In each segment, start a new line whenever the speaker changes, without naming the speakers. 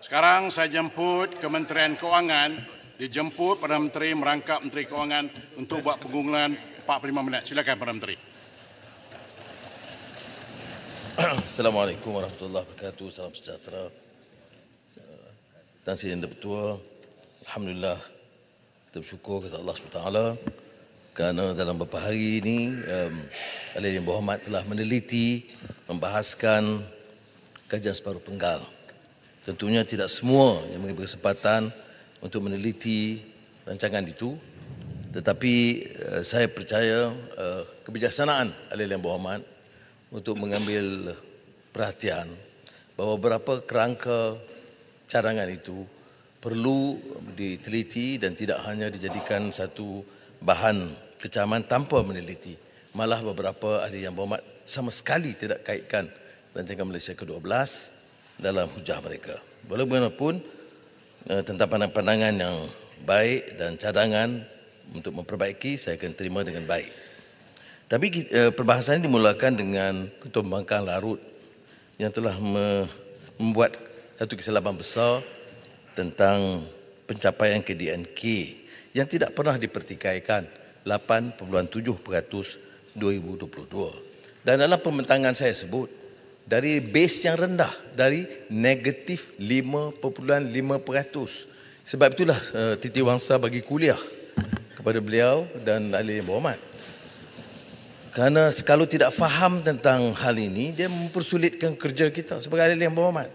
Sekarang saya jemput Kementerian Kewangan, dijemput Perdana Menteri merangkap Menteri Kewangan untuk buat pengumuman 45 minit. Silakan Perdana Menteri.
Assalamualaikum warahmatullahi wabarakatuh. Salam sejahtera. Tuan Sri Yang Bertuah, Alhamdulillah kita bersyukur kepada Allah SWT kerana dalam beberapa hari ini Ahli Yang Berhormat telah meneliti, membahaskan kajian separuh penggal. Tentunya tidak semua yang memberi kesempatan untuk meneliti rancangan itu, tetapi saya percaya kebijaksanaan Ahli Yang Berhormat untuk mengambil perhatian bahawa beberapa kerangka cadangan itu perlu diteliti dan tidak hanya dijadikan satu bahan kecaman tanpa meneliti. Malah beberapa ahli yang berhormat sama sekali tidak kaitkan rancangan Malaysia ke-12 dalam hujah mereka. Walaupun tentang pandangan-pandangan yang baik dan cadangan untuk memperbaiki, saya akan terima dengan baik. Tapi perbahasan ini dimulakan dengan Ketua Pembangkang Larut yang telah membuat satu kesilapan besar tentang pencapaian KDNK yang tidak pernah dipertikaikan 8.7% 2022. Dan dalam pembentangan saya sebut dari base yang rendah, dari negatif 5.5%. Sebab itulah Titi Wangsa bagi kuliah kepada beliau dan Ahli Yang Berhormat. Kerana kalau tidak faham tentang hal ini, dia mempersulitkan kerja kita sebagai Ahli Yang Berhormat.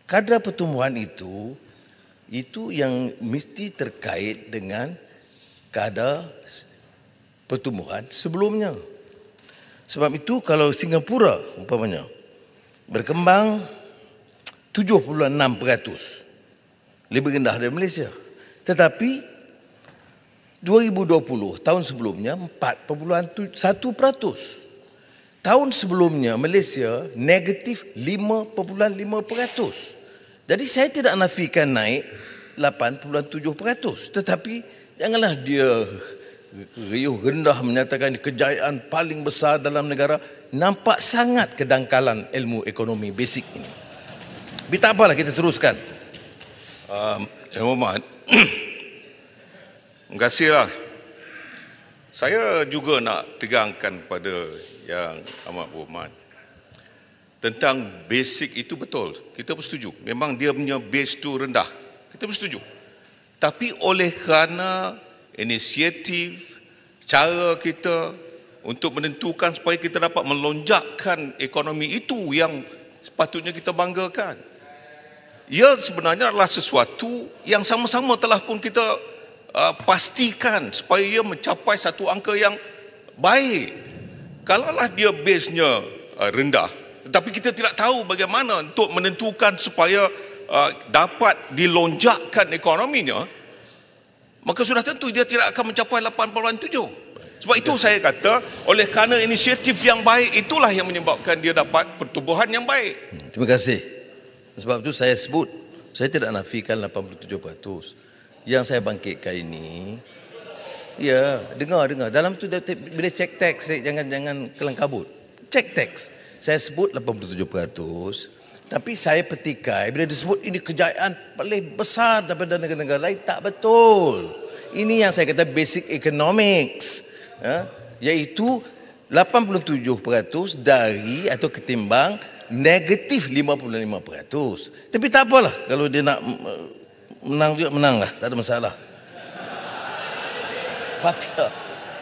Kadar pertumbuhan itu yang mesti terkait dengan kadar pertumbuhan sebelumnya. Sebab itu kalau Singapura umpamanya berkembang 7.6%, lebih rendah dari Malaysia. Tetapi 2020 tahun sebelumnya 4.1%. Tahun sebelumnya Malaysia negatif 5.5%. Jadi saya tidak nafikan naik 8.7%, tetapi janganlah dia riuh rendah menyatakan kejayaan paling besar dalam negara. Nampak sangat kedangkalan ilmu ekonomi basic ini. Tapi tak apalah, kita teruskan.
Yang Berhormat, terima kasihlah. Saya juga nak tegangkan kepada Yang Amat Berhormat tentang basic itu betul. Kita pun setuju. Memang dia punya base tu rendah. Kita pun setuju. Tapi oleh kerana inisiatif, cara kita untuk menentukan supaya kita dapat melonjakkan ekonomi itu yang sepatutnya kita banggakan. Ia sebenarnya adalah sesuatu yang sama-sama telah pun kita pastikan supaya ia mencapai satu angka yang baik. Kalaulah dia base-nya rendah, tetapi kita tidak tahu bagaimana untuk menentukan supaya dapat dilonjakkan ekonominya, maka sudah tentu dia tidak akan mencapai 8.7. Sebab itu saya kata, oleh kerana inisiatif yang baik itulah yang menyebabkan dia dapat pertumbuhan yang baik.
Terima kasih. Sebab itu saya sebut, saya tidak nafikan 87%. Yang saya bangkitkan ini, ya, dengar. Dalam tu bila cek teks, jangan kelang kabut. Cek teks. Saya sebut 87%, tapi saya petikai bila disebut ini kejayaan paling besar daripada negara-negara lain, tak betul. Ini yang saya kata basic economics, iaitu 87% dari atau ketimbang negatif 55%. Tapi tak apalah, kalau dia nak menang juga menanglah, tak ada masalah. Fakta.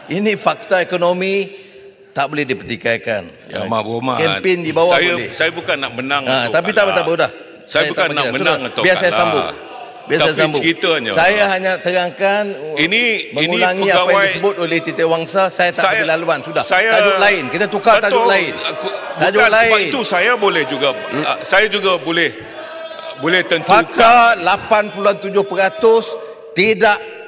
Ini fakta ekonomi. Tak boleh dipertikaikan.
Yang Amat Berhormat,
kempen di bawah boleh.
Saya bukan nak menang atau
tapi tak apa dah.
Saya bukan nak menang atau
biar saya sambung. Biar saya sambung.
Ceritanya,
saya hanya terangkan mengulangi
ini
apa yang disebut oleh Titi Wangsa. Saya tak berlaluan sudah. Tajuk lain. Kita tukar tajuk lain. Tajuk lain.
Sebab itu saya boleh juga saya juga boleh tentukan
fakta 87% tidak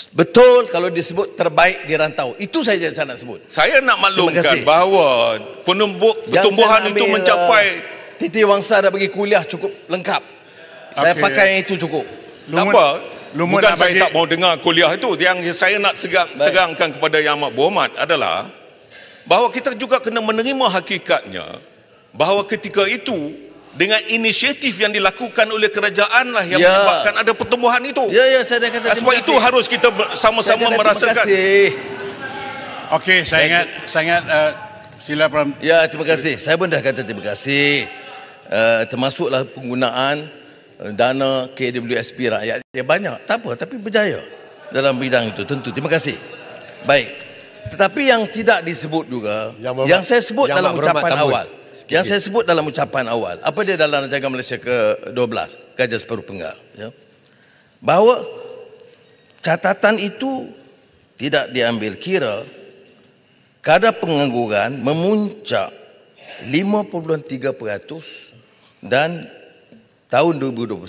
betul kalau disebut terbaik di rantau. Itu saja saya nak sebut.
Saya nak maklumkan bahawa pertumbuhan itu mencapai
Titi Wangsa dah bagi kuliah cukup lengkap. Saya pakai yang itu cukup.
Tak apa. Bukan saya tak mau dengar kuliah itu. Yang saya nak terangkan kepada Yang Amat Berhormat adalah bahawa kita juga kena menerima hakikatnya bahawa ketika itu dengan inisiatif yang dilakukan oleh kerajaan lah yang
Ya.
menyebabkan ada pertumbuhan itu.
Ya, saya dah kata terima
Sebab itu
kasih.
harus kita sama-sama
Saya dah kata
merasakan.
Terima kasih.
Okey, saya ingat sila Perdana
Ya, terima kasih. Saya pun dah kata terima kasih. Termasuklah penggunaan dana KWSP rakyat. Ya banyak, tak apa, tapi berjaya dalam bidang itu tentu. Terima kasih. Baik. Tetapi yang tidak disebut juga, yang saya sebut dalam ucapan awal. Yang saya sebut dalam ucapan awal. Apa dia dalam Rancangan Malaysia ke-12, Kajian Separuh Penggal, ya. Bahawa catatan itu tidak diambil kira kadar pengangguran memuncak 5.3% dan tahun 2021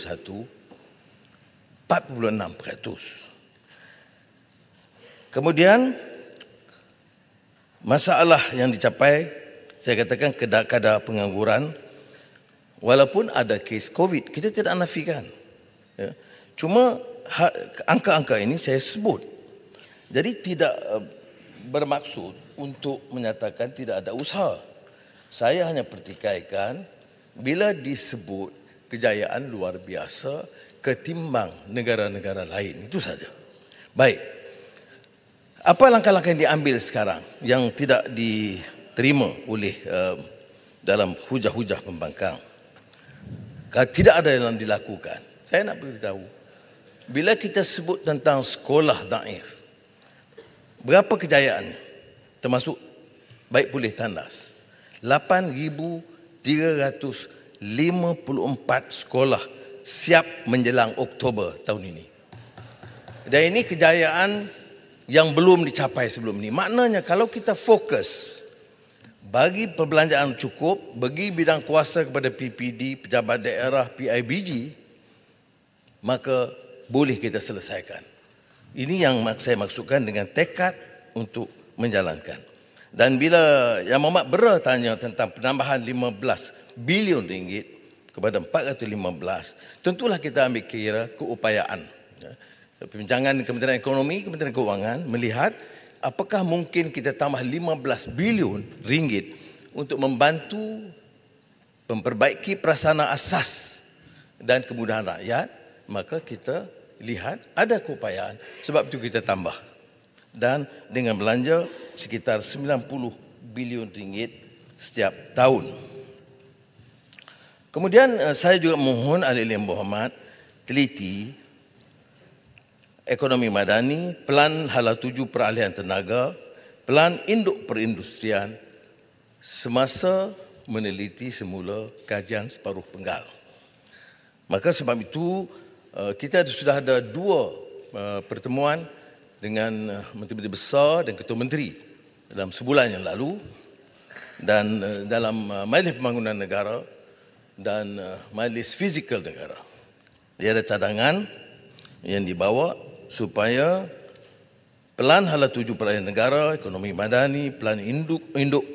4.6%. Kemudian masalah yang dicapai, saya katakan kadar pengangguran, walaupun ada kes COVID, kita tidak nafikan. Ya. Cuma angka-angka ini saya sebut. Jadi tidak bermaksud untuk menyatakan tidak ada usaha. Saya hanya pertikaikan bila disebut kejayaan luar biasa ketimbang negara-negara lain. Itu saja. Baik. Apa langkah-langkah yang diambil sekarang yang tidak diterima oleh dalam hujah-hujah pembangkang? Tidak ada yang dilakukan. Saya nak beritahu. Bila kita sebut tentang sekolah daif, berapa kejayaannya? Termasuk baik pulih tandas. 8,354 sekolah siap menjelang Oktober tahun ini. Dan ini kejayaan yang belum dicapai sebelum ini. Maknanya kalau kita fokus bagi perbelanjaan cukup, bagi bidang kuasa kepada PPD, pejabat daerah, PIBG, maka boleh kita selesaikan. Ini yang saya maksudkan dengan tekad untuk menjalankan. Dan bila Yang Mohamad Bera tanya tentang penambahan 15 bilion ringgit kepada 415, tentulah kita ambil kira keupayaan. Perbincangan Kementerian Ekonomi, Kementerian Keuangan melihat apakah mungkin kita tambah 15 bilion ringgit untuk membantu memperbaiki prasarana asas dan kemudahan rakyat, maka kita lihat ada keupayaan, sebab itu kita tambah. Dan dengan belanja sekitar 90 bilion ringgit setiap tahun. Kemudian saya juga mohon ahli Yang Berhormat teliti ekonomi madani, pelan hala 7 peralihan tenaga, pelan induk perindustrian semasa meneliti semula kajian separuh penggal. Maka sebab itu kita sudah ada 2 pertemuan dengan menteri-menteri besar dan ketua menteri dalam sebulan yang lalu, dan dalam Majlis Pembangunan Negara dan Majlis Fizikal Negara. Dia ada cadangan yang dibawa supaya pelan hala 7 peralihan negara, ekonomi madani, pelan induk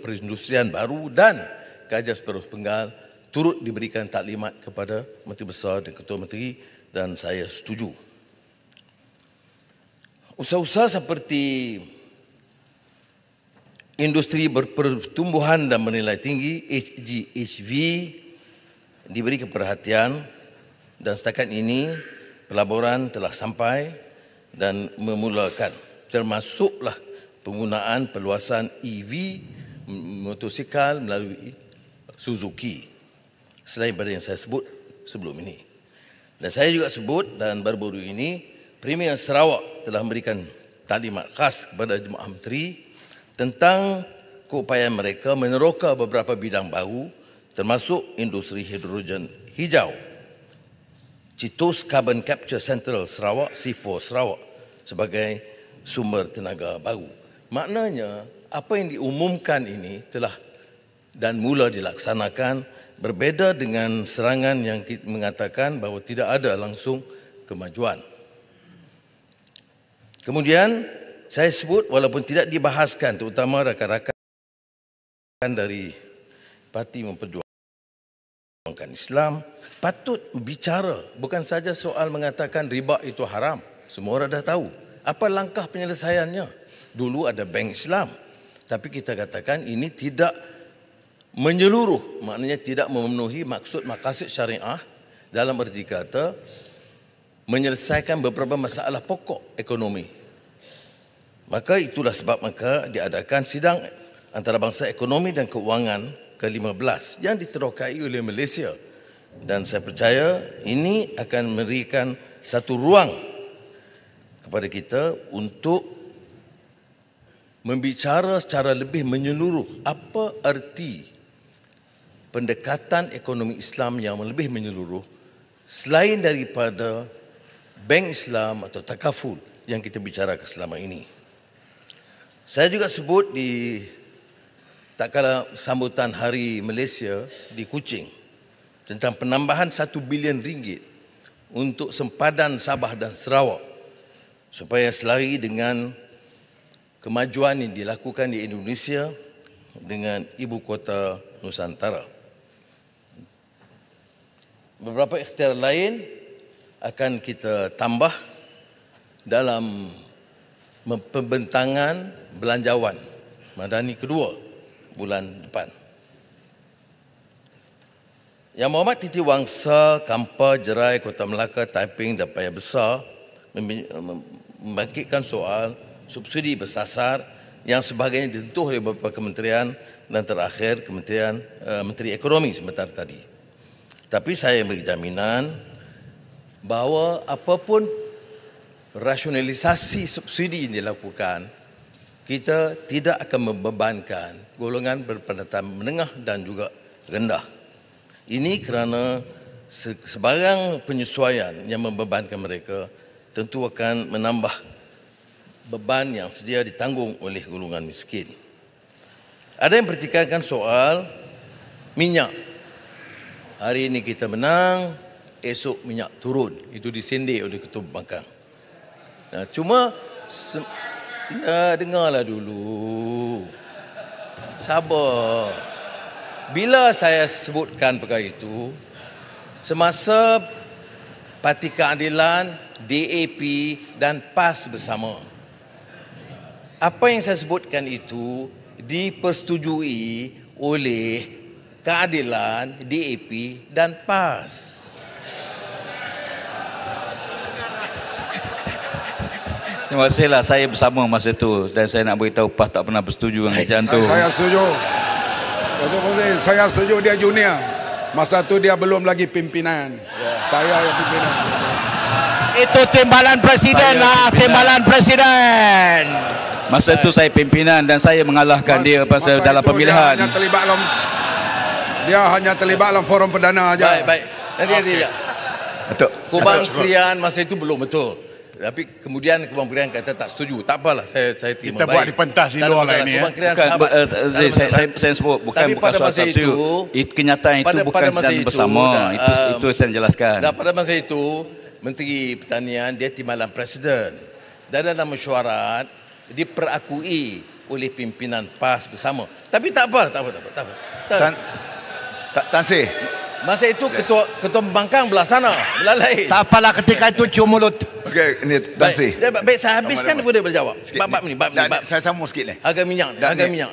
perindustrian baru dan kajian separuh penggal turut diberikan taklimat kepada Menteri Besar dan Ketua Menteri, dan saya setuju. Usaha-usaha seperti industri berpertumbuhan dan bernilai tinggi, HGHV, diberi perhatian, dan setakat ini pelaburan telah sampai dan memulakan, termasuklah penggunaan perluasan EV motosikal melalui Suzuki, selain daripada yang saya sebut sebelum ini. Dan saya juga sebut, dan baru-baru ini Premier Sarawak telah memberikan taklimat khas kepada jemaah menteri tentang keupayaan mereka meneroka beberapa bidang baru, termasuk industri hidrogen hijau, Citus Carbon Capture Central Sarawak, C4 Sarawak, sebagai sumber tenaga baru. Maknanya apa yang diumumkan ini telah dan mula dilaksanakan, berbeza dengan serangan yang mengatakan bahawa tidak ada langsung kemajuan. Kemudian saya sebut, walaupun tidak dibahaskan, terutama rakan-rakan dari Parti Memperjuangkan Islam, patut bicara bukan saja soal mengatakan riba itu haram. Semua orang dah tahu. Apa langkah penyelesaiannya? Dulu ada Bank Islam, tapi kita katakan ini tidak menyeluruh, maknanya tidak memenuhi maksud maqasid syariah dalam erti kata menyelesaikan beberapa masalah pokok ekonomi. Maka itulah sebab maka diadakan sidang antarabangsa ekonomi dan keuangan ke-15 yang diterokai oleh Malaysia. Dan saya percaya ini akan memberikan satu ruang kepada kita untuk membicara secara lebih menyeluruh apa erti pendekatan ekonomi Islam yang lebih menyeluruh selain daripada Bank Islam atau takaful yang kita bicarakan selama ini. Saya juga sebut di tak kala sambutan Hari Malaysia di Kuching tentang penambahan 1 bilion ringgit untuk sempadan Sabah dan Sarawak supaya selari dengan kemajuan yang dilakukan di Indonesia dengan ibu kota Nusantara. Beberapa ikhtiar lain akan kita tambah dalam pembentangan belanjawan Madani kedua bulan depan. Yang Mohd Titi Wangsa, Kampar, Jerai, Kota Melaka, Taiping dan Paya Besar membangkitkan soal subsidi bersasar yang sebagainya ditentuh oleh beberapa kementerian dan terakhir Menteri Ekonomi sebentar tadi. Tapi saya beri jaminan bahawa apapun rasionalisasi subsidi yang dilakukan, kita tidak akan membebankan golongan berpendapatan menengah dan juga rendah. Ini kerana sebarang penyesuaian yang membebankan mereka tentu akan menambah beban yang sedia ditanggung oleh golongan miskin. Ada yang pertikaikan soal minyak. Hari ini kita menang, esok minyak turun. Itu disindir oleh Ketua Pembangkang. Nah, cuma dengarlah dulu. Sabar. Bila saya sebutkan perkara itu, semasa Parti Keadilan, DAP dan PAS bersama, apa yang saya sebutkan itu dipersetujui oleh Keadilan, DAP dan PAS.
Terima kasihlah, saya bersama masa itu dan saya nak beritahu PAS tak pernah bersetuju dengan kerajaan tu.
Saya setuju. Saya setuju, dia junior. Masa tu dia belum lagi pimpinan. Saya yang pimpinan.
Itu timbalan presiden lah, timbalan presiden. Masa itu saya pimpinan dan saya mengalahkan dia pasal dalam pemilihan.
Dia hanya terlibat dalam forum perdana aja.
Baik. Nanti.
Betul.
Kubang Krian masa itu belum betul. Tapi kemudian Kubang Krian kata tak setuju. Tak apalah, saya terima.
Kita buat di pentas di luar lah ini.
Kubang Krian
Bukan,
sahabat.
saya sebut bukan soal itu. Kenyataan itu bukan dan bersama. Itu saya jelaskan.
Dan pada masa itu Menteri Pertanian dia timbalan presiden. Dan dalam mesyuarat diperakui oleh pimpinan PAS bersama. Tapi tak apa.
Tan Sri,
masa itu ketua pembangkang belah sana, belah lain.
tak apalah ketika itu cium mulut. Okey, ini Tan Sri.
Baik, saya habiskan boleh berjawab. Bab ni.
Saya sambung sikit ni.
Harga minyak ni.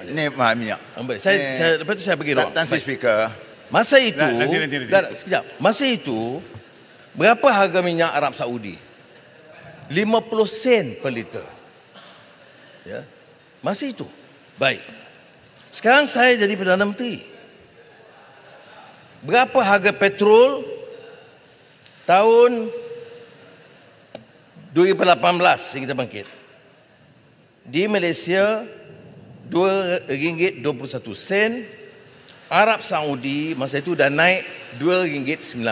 Ni minyak.
Baik, saya lepas tu saya bagi ruang.
Tan Sri Speaker.
Masa itu,
Nanti.
sekejap. Masa itu, berapa harga minyak Arab Saudi? 50 sen per liter. Ya. Masa itu. Baik. Sekarang saya jadi Perdana Menteri. Berapa harga petrol tahun 2018 yang kita bangkit? Di Malaysia RM2.21. Arab Saudi masa itu dah naik RM2.19.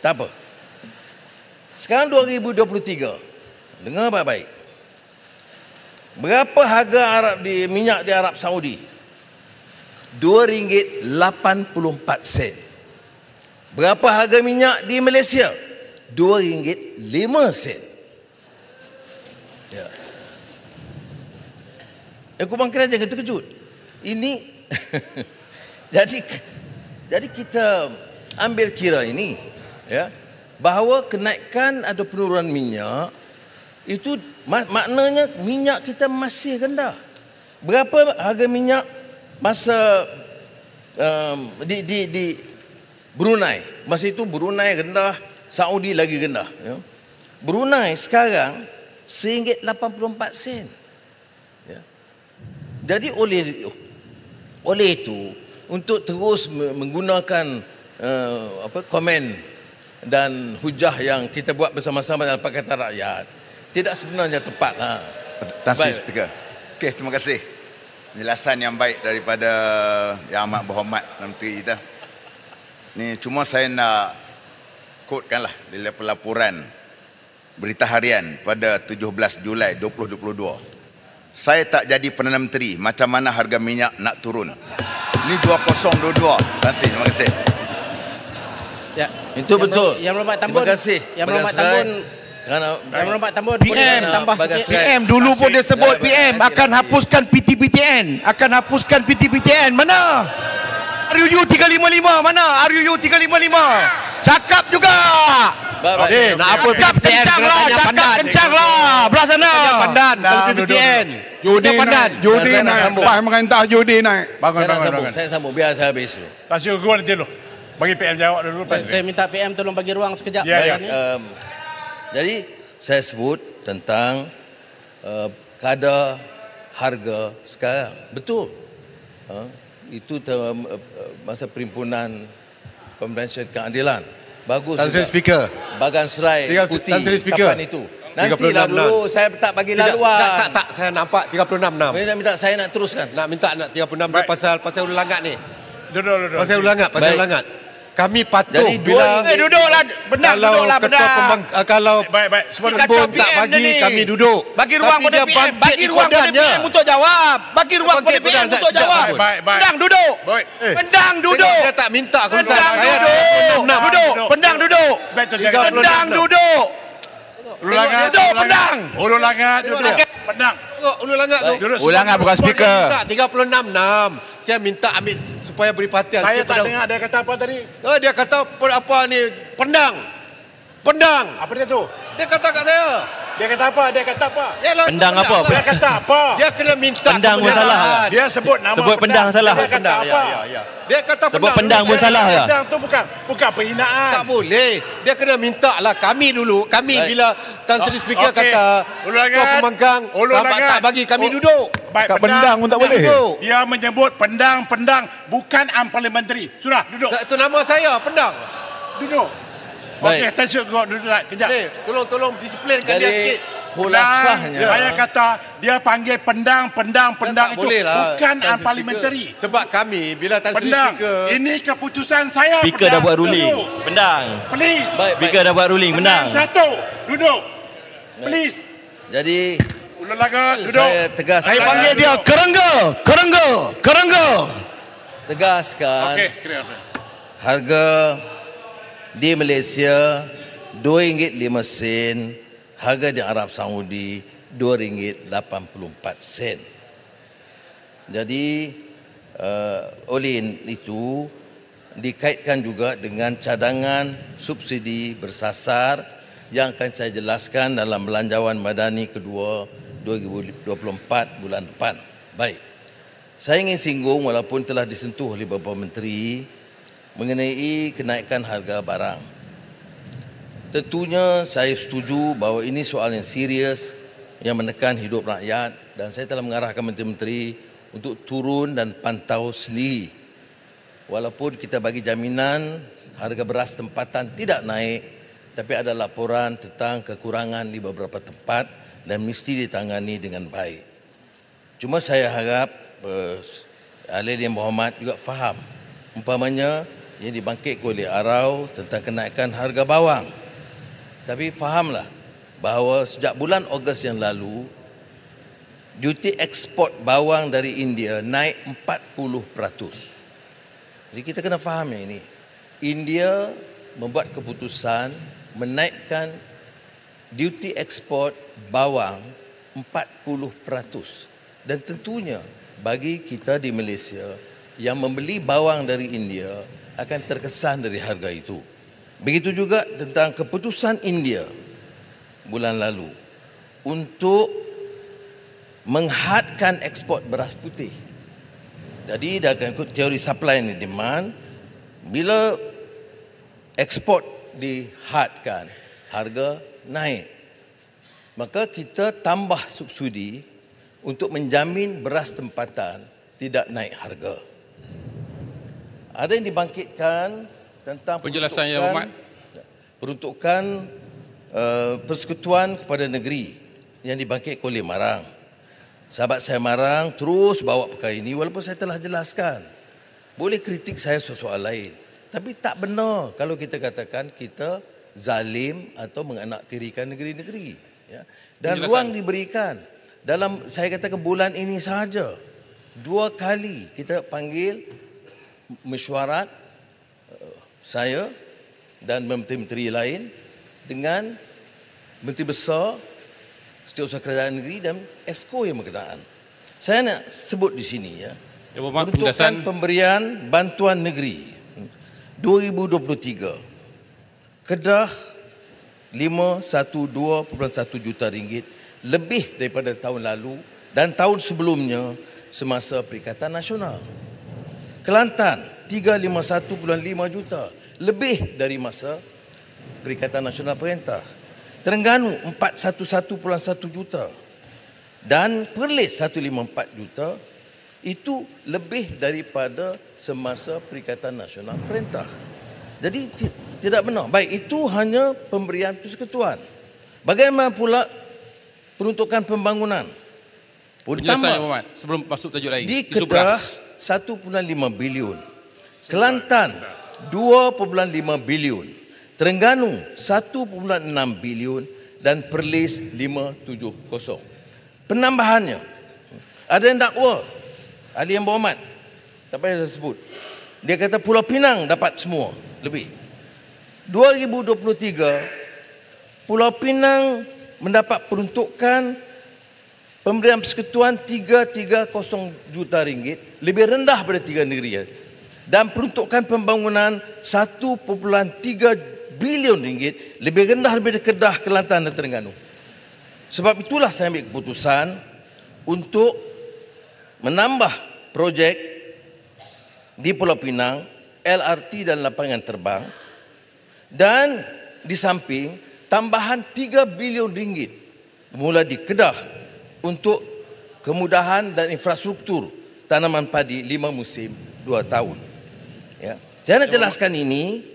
Tak apa. Sekarang 2023. Dengar baik-baik. Berapa harga minyak di Arab Saudi? RM2.84. Berapa harga minyak di Malaysia? RM2.05. Ya. Kubang Krian jangan terkejut. Ini jadi kita ambil kira ini, ya, bahawa kenaikan atau penurunan minyak itu maknanya minyak kita masih rendah. Berapa harga minyak masa di Brunei. Masa itu Brunei rendah, Saudi lagi rendah. Ya. Brunei sekarang RM1.84. Ya. Jadi oleh itu untuk terus menggunakan komen dan hujah yang kita buat bersama-sama dalam Pakatan Rakyat tidak sebenarnya tepat.
Tan Sri Speaker. Okey, terima kasih. Penjelasan yang baik daripada Yang Amat Berhormat Menteri kita. Ni cuma saya nak quotekanlah dari pelaporan Berita Harian pada 17 Julai 2022. Saya tak jadi Perdana Menteri, macam mana harga minyak nak turun? Ini 2022. Tan Sri, terima kasih.
Ya,
Itu betul.
Yang Berhormat Tambun.
Terima kasih.
Yang Berhormat Tambun.
Yang
Berhormat Tambun.
PM
tambah sikit.
PM dulu pun dia sebut PM akan hapuskan PTPTN, akan hapuskan PTPTN. Mana? RUU 355 mana? RUU 355. Cakap juga.
Baik.
Nak apa PTPTN? Cakap kencang lah. Belah sana.
Pandan kalau PTPTN.
Judi naik, judi
Saya nak
naik.
sambung.
Pak Merintah judi naik.
Saya sambung. Biar saya habis dulu.
Tasya gua nanti dulu. Bagi PM jawab dulu.
Saya minta PM tolong bagi ruang sekejap.
Ya, ya.
Ni.
Jadi saya sebut tentang kadar harga sekarang. Betul. Itu masa Perhimpunan Konvensyen Keadilan. Bagus
Tan Sri
juga.
Speaker.
Bagan serai putih.
Tan Sri Speaker.
Kapan itu? Nantilah
36
dulu. Saya tak bagi laluan.
Tak. Saya nampak 36.
Minta saya nak teruskan.
Nak 36
Baik.
pasal ulangat ni.
Duduk.
Pasal ulangat.
Baik.
Kami patuh
Jadi
bila
duduklah. Benar, duduklah.
kalau
Baik.
Si
Semua
kacau
Pun tak
PM
bagi
ni.
kami duduk.
Bagi ruang
Tapi
pada
dia
PM.
bangkit
Bagi ruang pada
kodannya.
PM untuk jawab. Bagi ruang pada
Bangkit
PM
kodan.
untuk jawab.
Baik.
Pendang duduk.
Baik.
Pendang duduk.
Dia tak minta
Pendang
saya
duduk. Duduk. Pendang duduk.
Betul.
Pendang duduk.
Ulangan.
Duduk, pendang.
Ulu langat. Duduk. Pendang.
Tengok ulu langat tu.
Duduk.
Ulangan bukan speaker.
Minta 36. Saya minta ambil supaya beri perhatian.
Saya
sikit
tak
pada-
dengar dia kata apa tadi.
Dia kata apa ni? Pendang.
Apa dia tu?
Dia kata kat saya.
Dia kata apa?
Yalah,
Pendang apa?
lah.
Dia kata apa?
Dia kena minta
Pendang pun
kebenaran.
salah.
Dia sebut nama
Sebut pendang salah.
Dia kata apa?
Ya. Dia kata
Sebut pendang pun salah ya.
Pendang tu bukan penghinaan.
Tak boleh. Dia kena minta lah kami dulu. Kami
Baik.
bila Tan Sri Speaker
Okey.
kata
Ulangan.
Tuan Pemanggang
Ulangan.
tak bagi kami duduk.
Baik,
Kat pendang pun tak boleh.
Duduk.
Dia menyebut pendang bukan parliamentary. Sudah, duduk.
Itu nama saya, Pendang.
Duduk.
Baik.
Okey, Tasya kau duduk kejap.
Ni, tolong disiplinkan dia
Jadi
sikit.
khulasahnya.
Saya kata dia panggil pendang
Tak
itu
boleh lah,
bukan
Tan Sri
parliamentary.
Speaker. Sebab kami bila Tan Sri
Pendang.
Speaker
Ini keputusan saya.
Speaker dah
pendang.
buat ruling.
Duduk.
Pendang.
Please.
Baik.
Speaker dah buat ruling. Menang.
Satu. Duduk. Please.
Jadi
Ulang lagi. Duduk.
saya tegaskan.
Saya panggil dia kerengga.
Tegaskan.
Okey, clear.
Harga di Malaysia RM2.05, harga di Arab Saudi RM2.84. Jadi oleh itu dikaitkan juga dengan cadangan subsidi bersasar yang akan saya jelaskan dalam belanjawan madani kedua 2024 bulan depan. Baik. Saya ingin singgung walaupun telah disentuh oleh beberapa menteri mengenai kenaikan harga barang. Tentunya saya setuju bahawa ini soal yang serius yang menekan hidup rakyat dan saya telah mengarahkan menteri-menteri untuk turun dan pantau sendiri. Walaupun kita bagi jaminan harga beras tempatan tidak naik, tapi ada laporan tentang kekurangan di beberapa tempat dan mesti ditangani dengan baik. Cuma saya harap ahli yang berhormat juga faham. Umpamanya yang dibangkitkan oleh Arau tentang kenaikan harga bawang. Tapi fahamlah bahawa sejak bulan Ogos yang lalu duty ekspor bawang dari India naik 40%. Jadi kita kena faham yang ini. India membuat keputusan menaikkan duty ekspor bawang 40%. Dan tentunya bagi kita di Malaysia yang membeli bawang dari India akan terkesan dari harga itu. Begitu juga tentang keputusan India bulan lalu untuk menghadkan ekspor beras putih. Jadi dia akan ikut teori supply and demand. Bila ekspor dihadkan, harga naik. Maka kita tambah subsidi untuk menjamin beras tempatan tidak naik harga. Ada yang dibangkitkan tentang
penjelasan Yang Berhormat.
Peruntukan persekutuan kepada negeri yang dibangkit oleh Marang. Sahabat saya Marang terus bawa perkara ini walaupun saya telah jelaskan. Boleh kritik saya soal lain. Tapi tak benar kalau kita katakan kita zalim atau menganaktirikan negeri-negeri. Ya. Dan ruang diberikan. Dalam saya katakan bulan ini sahaja 2 kali kita panggil mesyuarat saya dan menteri-menteri lain dengan Menteri Besar Setiausaha Kerajaan Negeri dan Exco yang berkenaan. Saya nak sebut di sini ya. Peruntukan pemberian bantuan negeri 2023. Kedah 512.1 juta ringgit lebih daripada tahun lalu dan tahun sebelumnya semasa Perikatan Nasional. Kelantan 351.5 juta lebih dari masa Perikatan Nasional Perintah. Terengganu 411.1 juta dan Perlis 154 juta, itu lebih daripada semasa Perikatan Nasional Perintah. Jadi tidak benar. Baik, itu hanya pemberian persekutuan. Bagaimana pula peruntukan pembangunan?
Penjelasan Yang Berhormat sebelum masuk tajuk lain.
Di Kedah 1.5 bilion. Kelantan 2.5 bilion. Terengganu 1.6 bilion dan Perlis 570. Penambahannya, ada yang dakwa, ahli Yang Berhormat, tak payah saya sebut. Dia kata Pulau Pinang dapat semua, lebih. 2023, Pulau Pinang mendapat peruntukan pemberian persekutuan 330 juta ringgit, lebih rendah pada 3 negeri. Dan peruntukan pembangunan 1.3 bilion ringgit, lebih rendah daripada Kedah, Kelantan dan Terengganu. Sebab itulah saya ambil keputusan untuk menambah projek di Pulau Pinang, LRT dan lapangan terbang, dan di samping tambahan 3 bilion ringgit bermula di Kedah untuk kemudahan dan infrastruktur tanaman padi 5 musim 2 tahun. Ya. Saya nak jelaskan ini.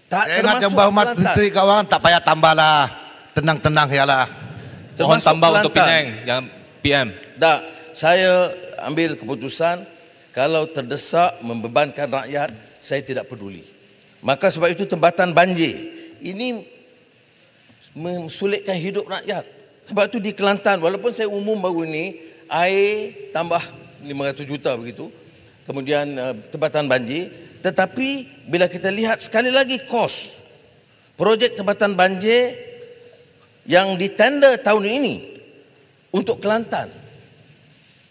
Tak
saya ingat Yang Berhormat Menteri Keuangan tak payah tambahlah. Tenang-tenang yalah.
Mohon tambah untuk Penang yang PM.
Tak, saya ambil keputusan kalau terdesak membebankan rakyat, saya tidak peduli. Maka sebab itu tempatan banjir ini mensulitkan hidup rakyat. Sebab itu di Kelantan, walaupun saya umum baru ini, air tambah 500 juta begitu. Kemudian tempatan banjir. Tetapi bila kita lihat sekali lagi kos projek tempatan banjir yang ditender tahun ini untuk Kelantan,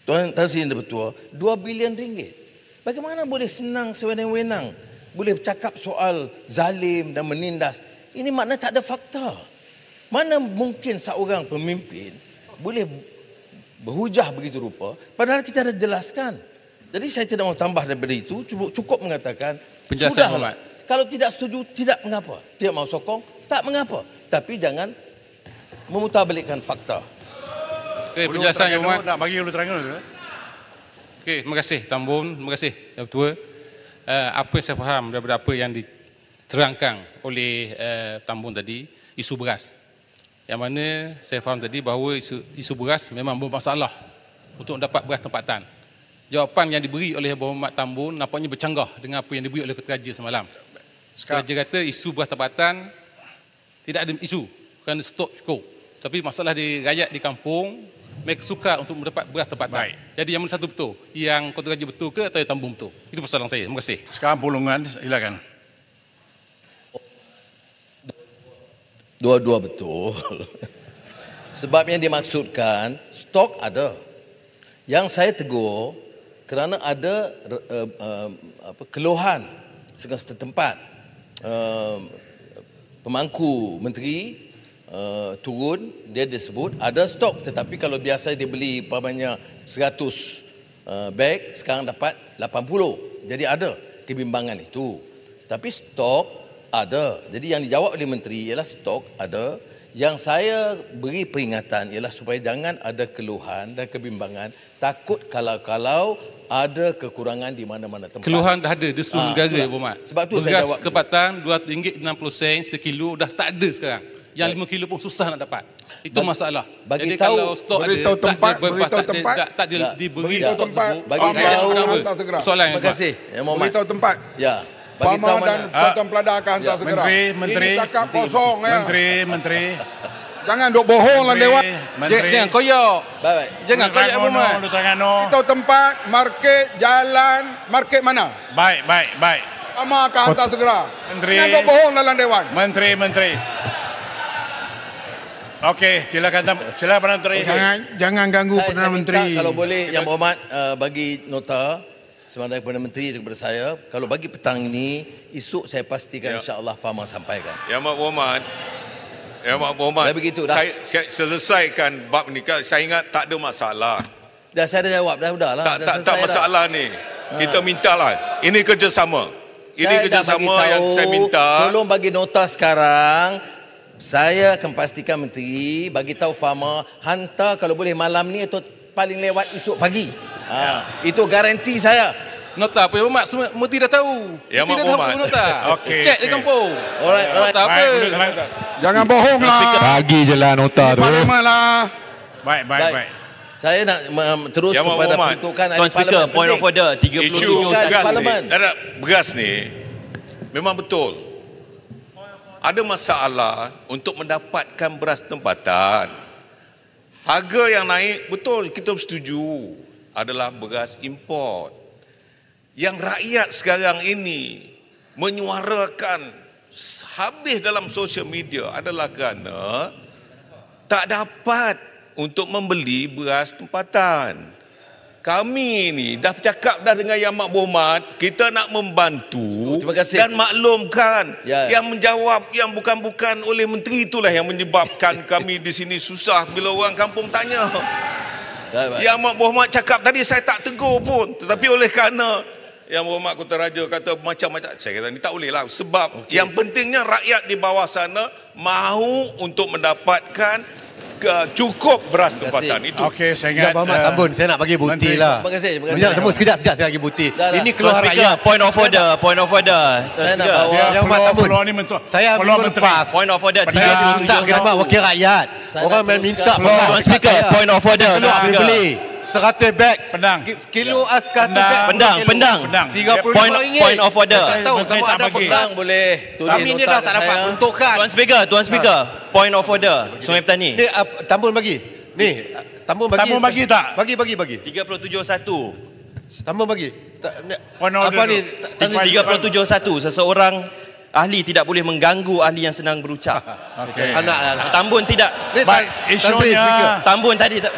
Tuan Tan Sri Bertua, 2 bilion ringgit. Bagaimana boleh senang sewenang-wenang boleh bercakap soal zalim dan menindas? Ini maknanya tak ada fakta. Mana mungkin seorang pemimpin boleh berhujah begitu rupa padahal kita dah jelaskan. Jadi saya tidak mau tambah daripada itu, cukup mengatakan
penjelasan
sudahlah. Kalau tidak setuju, tidak mengapa. Tidak mau sokong, tak mengapa. Tapi jangan memutarbalikkan fakta.
Okey, penjelasan Yang Berhormat.
Nak bagi ulu terangan dulu.
Okey, terima kasih Tambun, terima kasih Yang Ketua. Apa yang saya faham daripada apa yang diterangkan oleh Tambun tadi, isu beras. Yang mana saya faham tadi bahawa isu beras memang bermasalah untuk dapat beras tempatan. Jawapan yang diberi oleh Yang Berhormat Tambun nampaknya bercanggah dengan apa yang diberi oleh Ketua Raja semalam. Ketua Raja kata isu beras tempatan tidak ada isu kerana stok cukup. Tapi masalah di rakyat di kampung, mereka suka untuk mendapat beras tempatan. Baik. Jadi yang mana satu betul? Yang Ketua Raja betul ke atau yang Tambun betul? Itu persoalan saya. Terima kasih.
Sekarang pulungan, silakan.
Dua-dua betul. Sebab yang dimaksudkan stok ada. Yang saya tegur kerana ada keluhan setempat. Pemangku menteri turun, dia disebut ada stok, tetapi kalau biasa dia beli umpamanya 100 beg sekarang dapat 80. Jadi ada kebimbangan itu. Tapi stok ada. Jadi yang dijawab oleh menteri ialah stok ada. Yang saya beri peringatan ialah supaya jangan ada keluhan dan kebimbangan. Takut kalau ada kekurangan di mana-mana tempat.
Keluhan dah ada di seluruh negara,
itulah.
Berhormat.
Sebab tu saya jawab.
Beras kepatan RM2.60 sekilo dah tak ada sekarang. Yang 5 kilo pun susah nak dapat. Itu masalah.
Bagi
jadi
tahu,
kalau stok
beritahu
ada,
tempat,
tak ada,
beritahu
tak
tempat.
ada, tak ada diberi
Beritahu
stok
tempat.
tersebut.
Bagi tahu,
hantar segera.
Soalan
Terima kasih. Ya, Muhammad.
Beritahu tempat.
Ya. Bagi tahu
Fama dan Tuan Pelada akan hantar segera.
Menteri.
Ini cakap kosong ya.
Menteri.
Jangan duk bohong lah Dewan.
Jangan koyok.
Baik.
Jangan koyok, Muhammad.
Beritahu tempat, market, jalan, market mana?
Baik.
Fama akan hantar segera.
Menteri.
Jangan duk bohong dalam Dewan.
Menteri. Okey, silakan Menteri.
Jangan ganggu Perdana
Saya minta
Menteri.
kalau boleh Yang Berhormat bagi nota sebenarnya kepada Menteri dan kepada saya. Kalau bagi petang ini, esok saya pastikan insya-Allah Fama sampaikan.
Yang Amat Berhormat.
Dah begitu dah.
Saya selesaikan bab ni. Saya ingat tak ada masalah.
Dah saya dah jawab dah udahlah.
Tak masalah ni. Kita mintalah. Ini kerjasama. Ini kerjasama yang saya minta.
Tolong bagi nota sekarang. Saya akan pastikan Menteri bagi tahu Fama hantar kalau boleh malam ni atau paling lewat esok pagi. Itu garanti saya.
Nota apa, Berhormat? Semua Menteri dah tahu.
Ya,
Menteri dah
Berhormat.
tahu nota.
Okey,
Cek di kampung.
Alright.
Nota apa?
Jangan bohong lah.
Bagi je lah nota tu.
Parlimen lah.
Baik.
Saya nak terus
Ya,
kepada
Berhormat.
peruntukan ahli
Tuan Speaker,
parlimen.
point of
Penting.
order
Isu
37
Bukan
beras
parlimen.
ni, beras ni memang betul. Ada masalah untuk mendapatkan beras tempatan. Harga yang naik, betul kita setuju, adalah beras import. Yang rakyat sekarang ini menyuarakan habis dalam sosial media adalah kerana tak dapat untuk membeli beras tempatan. Kami ni dah bercakap dah dengan Yang Amat Berhormat, kita nak membantu
Terima kasih.
dan maklumkan.
Ya.
Yang menjawab yang bukan-bukan oleh menteri itulah yang menyebabkan kami di sini susah bila orang kampung tanya.
Baik.
Yang Amat Berhormat cakap tadi saya tak tegur pun, tetapi oleh kerana Yang Berhormat Kota Raja kata macam-macam, saya kata ni tak boleh lah, sebab yang pentingnya rakyat di bawah sana mahu untuk mendapatkan cukup beras tempatan itu.
Okey, saya ingat.
Yang Berhormat Tambun, saya nak bagi bukti lah.
Terima kasih.
Sekejap saya bagi bukti.
Dah.
Ini
Tuan
keluar
Speaker,
rakyat.
point of order.
Saya nak bawa
Yang Berhormat Tambun. Saya minggu lepas
Point of order
saya minta khidmat wakil rakyat.
Saya
Orang
nak
main minta
teruskan.
pegang
Tuan Speaker,
saya.
point of order.
Saya keluar beli 100 beg.
Pedang.
Sekilo 100 beg.
Pendang.
RM35.
Point of order.
Tak tahu sama ada
bagi.
pegang.
boleh tulis
Kami ni
nota
dah
kat
tak dapat
saya.
peruntukan.
Tuan Speaker, point of order. Sungai Petani.
Ni Tambun bagi. Ni Tambun bagi.
Tambun bagi tak?
Bagi.
37.1.
Tambun bagi.
Point of
Apa
order
ni?
tu.
37.1. Seseorang ahli tidak boleh mengganggu ahli yang sedang berucap.
Okey.
Anak lah.
Tambun tidak.
Baik, isunya.
Tambun tadi tak.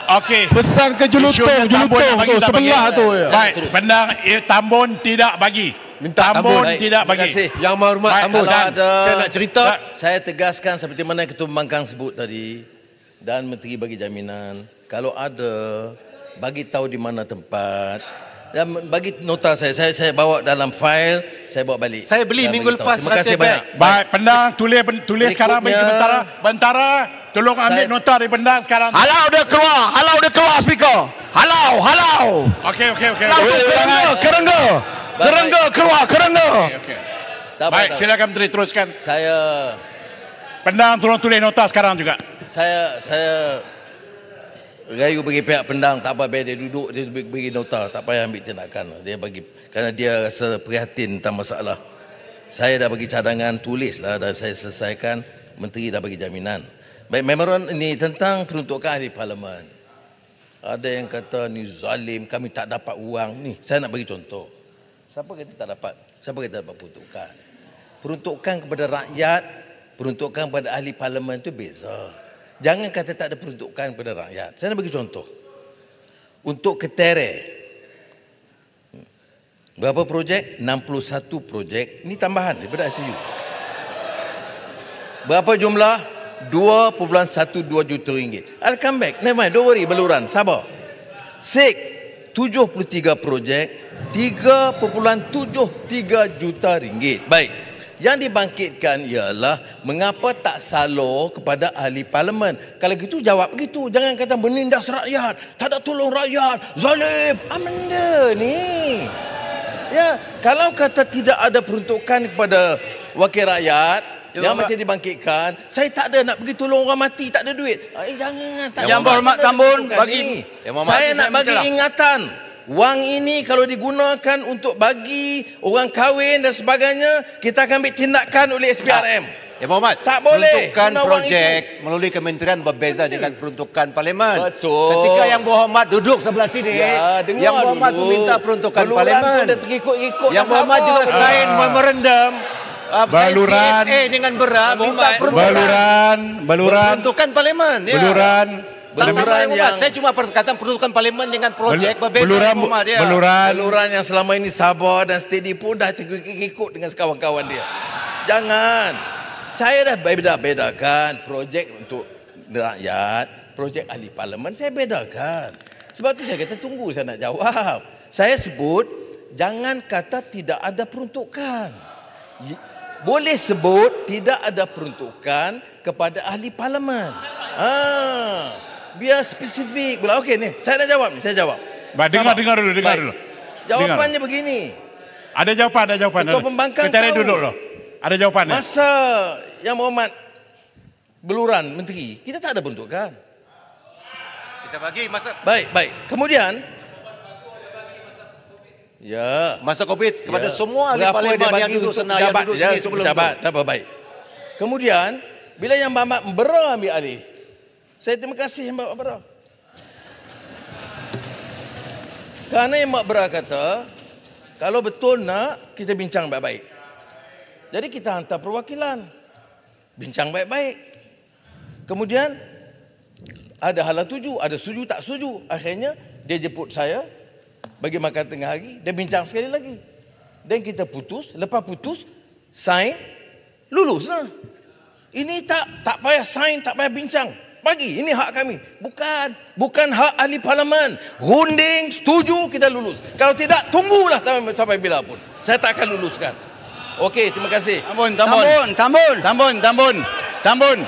Okey.
Pesan ke
Isunya Tambun nak bagi,
tu
tak bagi.
sebelah tu ya.
Baik, Pendang Tambun tidak bagi.
Minta
Tambun
Baik,
tidak
terima
bagi.
kasih.
Yang Berhormat
Baik,
Tambun.
kalau ada-
Saya nak cerita.
Saya tegaskan seperti mana Ketua Pembangkang sebut tadi dan Menteri bagi jaminan kalau ada bagi tahu di mana tempat dan bagi nota saya bawa dalam fail, saya bawa balik.
Saya beli
Dan
minggu
bagi tahu.
lepas
Terima kasih
100
banyak.
Baik, Pendang tulis sekarang bagi
Berikutnya-
Bentara. Tolong ambil
Saya-
nota dari Pendang sekarang.
Halau dia keluar speaker. Halau.
Okey.
Halau tu kerengga keluar.
Okey.
Tak apa,
Baik,
tak apa.
silakan Menteri teruskan.
Saya
Pendang tolong tulis nota sekarang juga.
saya rayu bagi pihak Pendang, tak apa, biar dia duduk, dia bagi nota, tak payah ambil tindakan. Dia bagi kerana dia rasa prihatin tentang masalah. Saya dah bagi cadangan, tulislah dan saya selesaikan. Menteri dah bagi jaminan. Baik, memorandum ini tentang peruntukan ahli parlimen. Ada yang kata ni zalim, kami tak dapat wang. Ni, saya nak bagi contoh. Siapa kata tak dapat? Siapa kata tak dapat peruntukan? Peruntukan kepada rakyat, peruntukan kepada ahli parlimen itu beza. Jangan kata tak ada peruntukan kepada rakyat. Saya nak bagi contoh. Untuk Ketere, berapa projek? 61 projek. Ini tambahan daripada ICU. Berapa jumlah? 2.12 juta ringgit. I'll come back. Never mind, don't worry, beluran. Sabar. SIG, 73 projek, 3.73 juta ringgit. Baik. Yang dibangkitkan ialah mengapa tak salur kepada ahli parlimen. Kalau gitu jawab begitu. Jangan kata menindas rakyat, tak ada tolong rakyat, zalim. Benda ni. Ya, kalau kata tidak ada peruntukan kepada wakil rakyat, yang macam dibangkitkan, saya tak ada nak pergi tolong orang mati, tak ada duit. Jangan. Tak
Yang Berhormat Tambun bagi.
Saya nak bagi ingatan. Wang ini kalau digunakan untuk bagi orang kahwin dan sebagainya, kita akan ambil tindakan oleh SPRM.
Ya Muhammad,
tak boleh
peruntukan projek melalui kementerian berbeza dengan peruntukan parlimen.
Betul.
Ketika Yang Berhormat duduk sebelah sini, Yang Berhormat meminta peruntukan parlimen. Yang Berhormat juga sign memorandum
Baluran
CSA dengan berat minta peruntukan parlimen.
Beluran yang
saya cuma perkataan peruntukan parlimen dengan projek berbeza.
Beluran yang selama ini sabar dan steady pun dah ikut dengan kawan-kawan dia. Jangan. Saya dah bedakan projek untuk rakyat, projek ahli parlimen saya bedakan. Sebab tu saya kata tunggu saya nak jawab. Saya sebut jangan kata tidak ada peruntukan. Boleh sebut tidak ada peruntukan kepada ahli parlimen. Biar spesifik. Okey ni, saya dah jawab ni, saya jawab.
Dengar dulu.
Jawapannya begini.
Ada jawapan.
Ketua Pembangkang
kita
tahu.
duduk loh. Ada jawapannya.
Masa Yang Berhormat beluran menteri, kita tak ada peruntukan.
Kita bagi masa.
Baik. Kemudian
masa COVID kepada semua ahli parlimen yang duduk sana, yang duduk sini sebelum itu.
Tak apa, baik. Kemudian bila Yang Berhormat Bera ambil alih, saya terima kasih Yang Berhormat Bera. Kerana Yang Berhormat Bera kata, kalau betul nak, kita bincang baik-baik. Jadi kita hantar perwakilan. Bincang baik-baik. Kemudian, ada hala tuju, ada setuju tak setuju. Akhirnya, dia jemput saya, bagi makan tengah hari, dia bincang sekali lagi. Dan kita putus, lepas putus, sign, lulus lah. Ini tak payah sign, tak payah bincang. Bagi, ini hak kami. Bukan hak ahli parlimen. Runding, setuju, kita lulus. Kalau tidak, tunggulah sampai bila pun. Saya tak akan luluskan. Okey, terima kasih.
Tambun.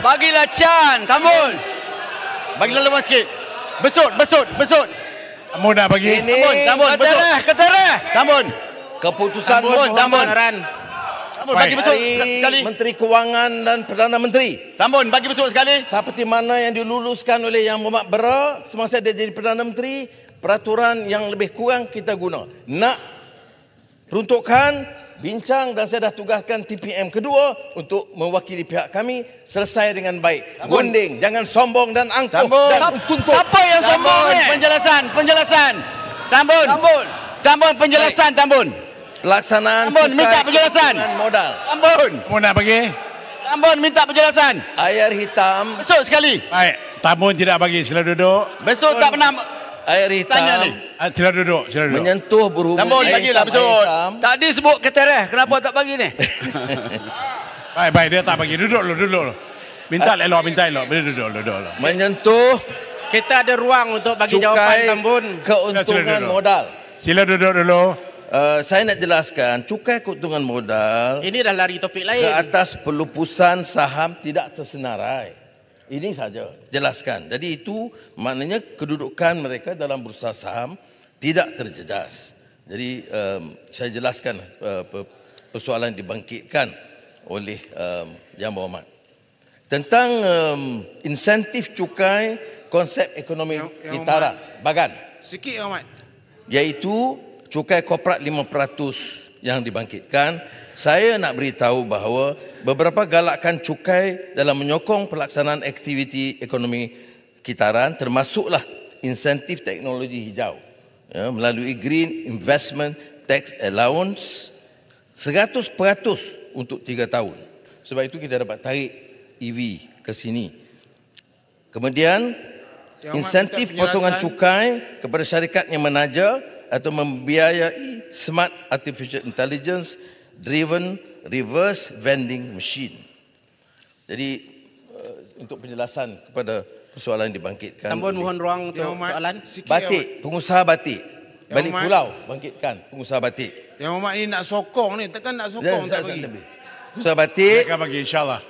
Bagilah Chan, Tambun. Bagilah lepas sikit. Besut.
Tambun dah bagi.
Tambun, keterah. Tambun.
Keputusan
Tambun. Bagi besut sekali.
Menteri Kewangan dan Perdana Menteri.
Tambun, bagi besut sekali.
Seperti mana yang diluluskan oleh Yang Berhormat Bera semasa dia jadi Perdana Menteri, peraturan yang lebih kurang kita guna. Nak peruntukan, bincang dan saya dah tugaskan TPM kedua untuk mewakili pihak kami selesai dengan baik. Gunding, jangan sombong dan angkuh dan tuntut.
Siapa yang sombong? Penjelasan. Tambun, penjelasan Tambun.
Pelaksanaan
Tambun minta penjelasan.
Modal.
Tambun.
Mau nak bagi?
Tambun minta penjelasan.
Air hitam.
Besut sekali.
Baik. Tambun tidak bagi. Sila duduk.
Besut tak pernah.
Air hitam.
Sila duduk.
Menyentuh berhubung.
Tambun bagilah besut.
Tadi sebut keterah. Kenapa tak bagi ni?
Baik. Dia tak bagi. Duduk lo. Minta elok. Boleh duduk.
Menyentuh.
Kita ada ruang untuk bagi jawapan Tambun.
Keuntungan modal.
Sila duduk dulu.
Saya nak jelaskan, cukai keuntungan modal
ini dah lari topik lain.
Ke atas pelupusan saham tidak tersenarai. Ini saja, jelaskan. Jadi itu maknanya kedudukan mereka dalam bursa saham tidak terjejas. Jadi saya jelaskan persoalan dibangkitkan oleh Yang Berhormat. Tentang insentif cukai konsep ekonomi kitaran, bagan.
Sikit Ahmad.
Iaitu cukai korporat 5% yang dibangkitkan. Saya nak beritahu bahawa beberapa galakan cukai dalam menyokong pelaksanaan aktiviti ekonomi kitaran termasuklah insentif teknologi hijau melalui Green Investment Tax Allowance 100% untuk 3 tahun. Sebab itu kita dapat tarik EV ke sini. Kemudian insentif potongan cukai kepada syarikat yang menaja atau membiayai Smart Artificial Intelligence Driven Reverse Vending Machine. Jadi untuk penjelasan kepada persoalan dibangkitkan.
Tambun mohon ruang untuk soalan.
Batik, pengusaha batik. Balik Pulau bangkitkan pengusaha batik.
Yang Muhammad ni nak sokong ni, takkan nak sokong tak bagi.
Pengusaha batik.
Akan bagi insyaAllah.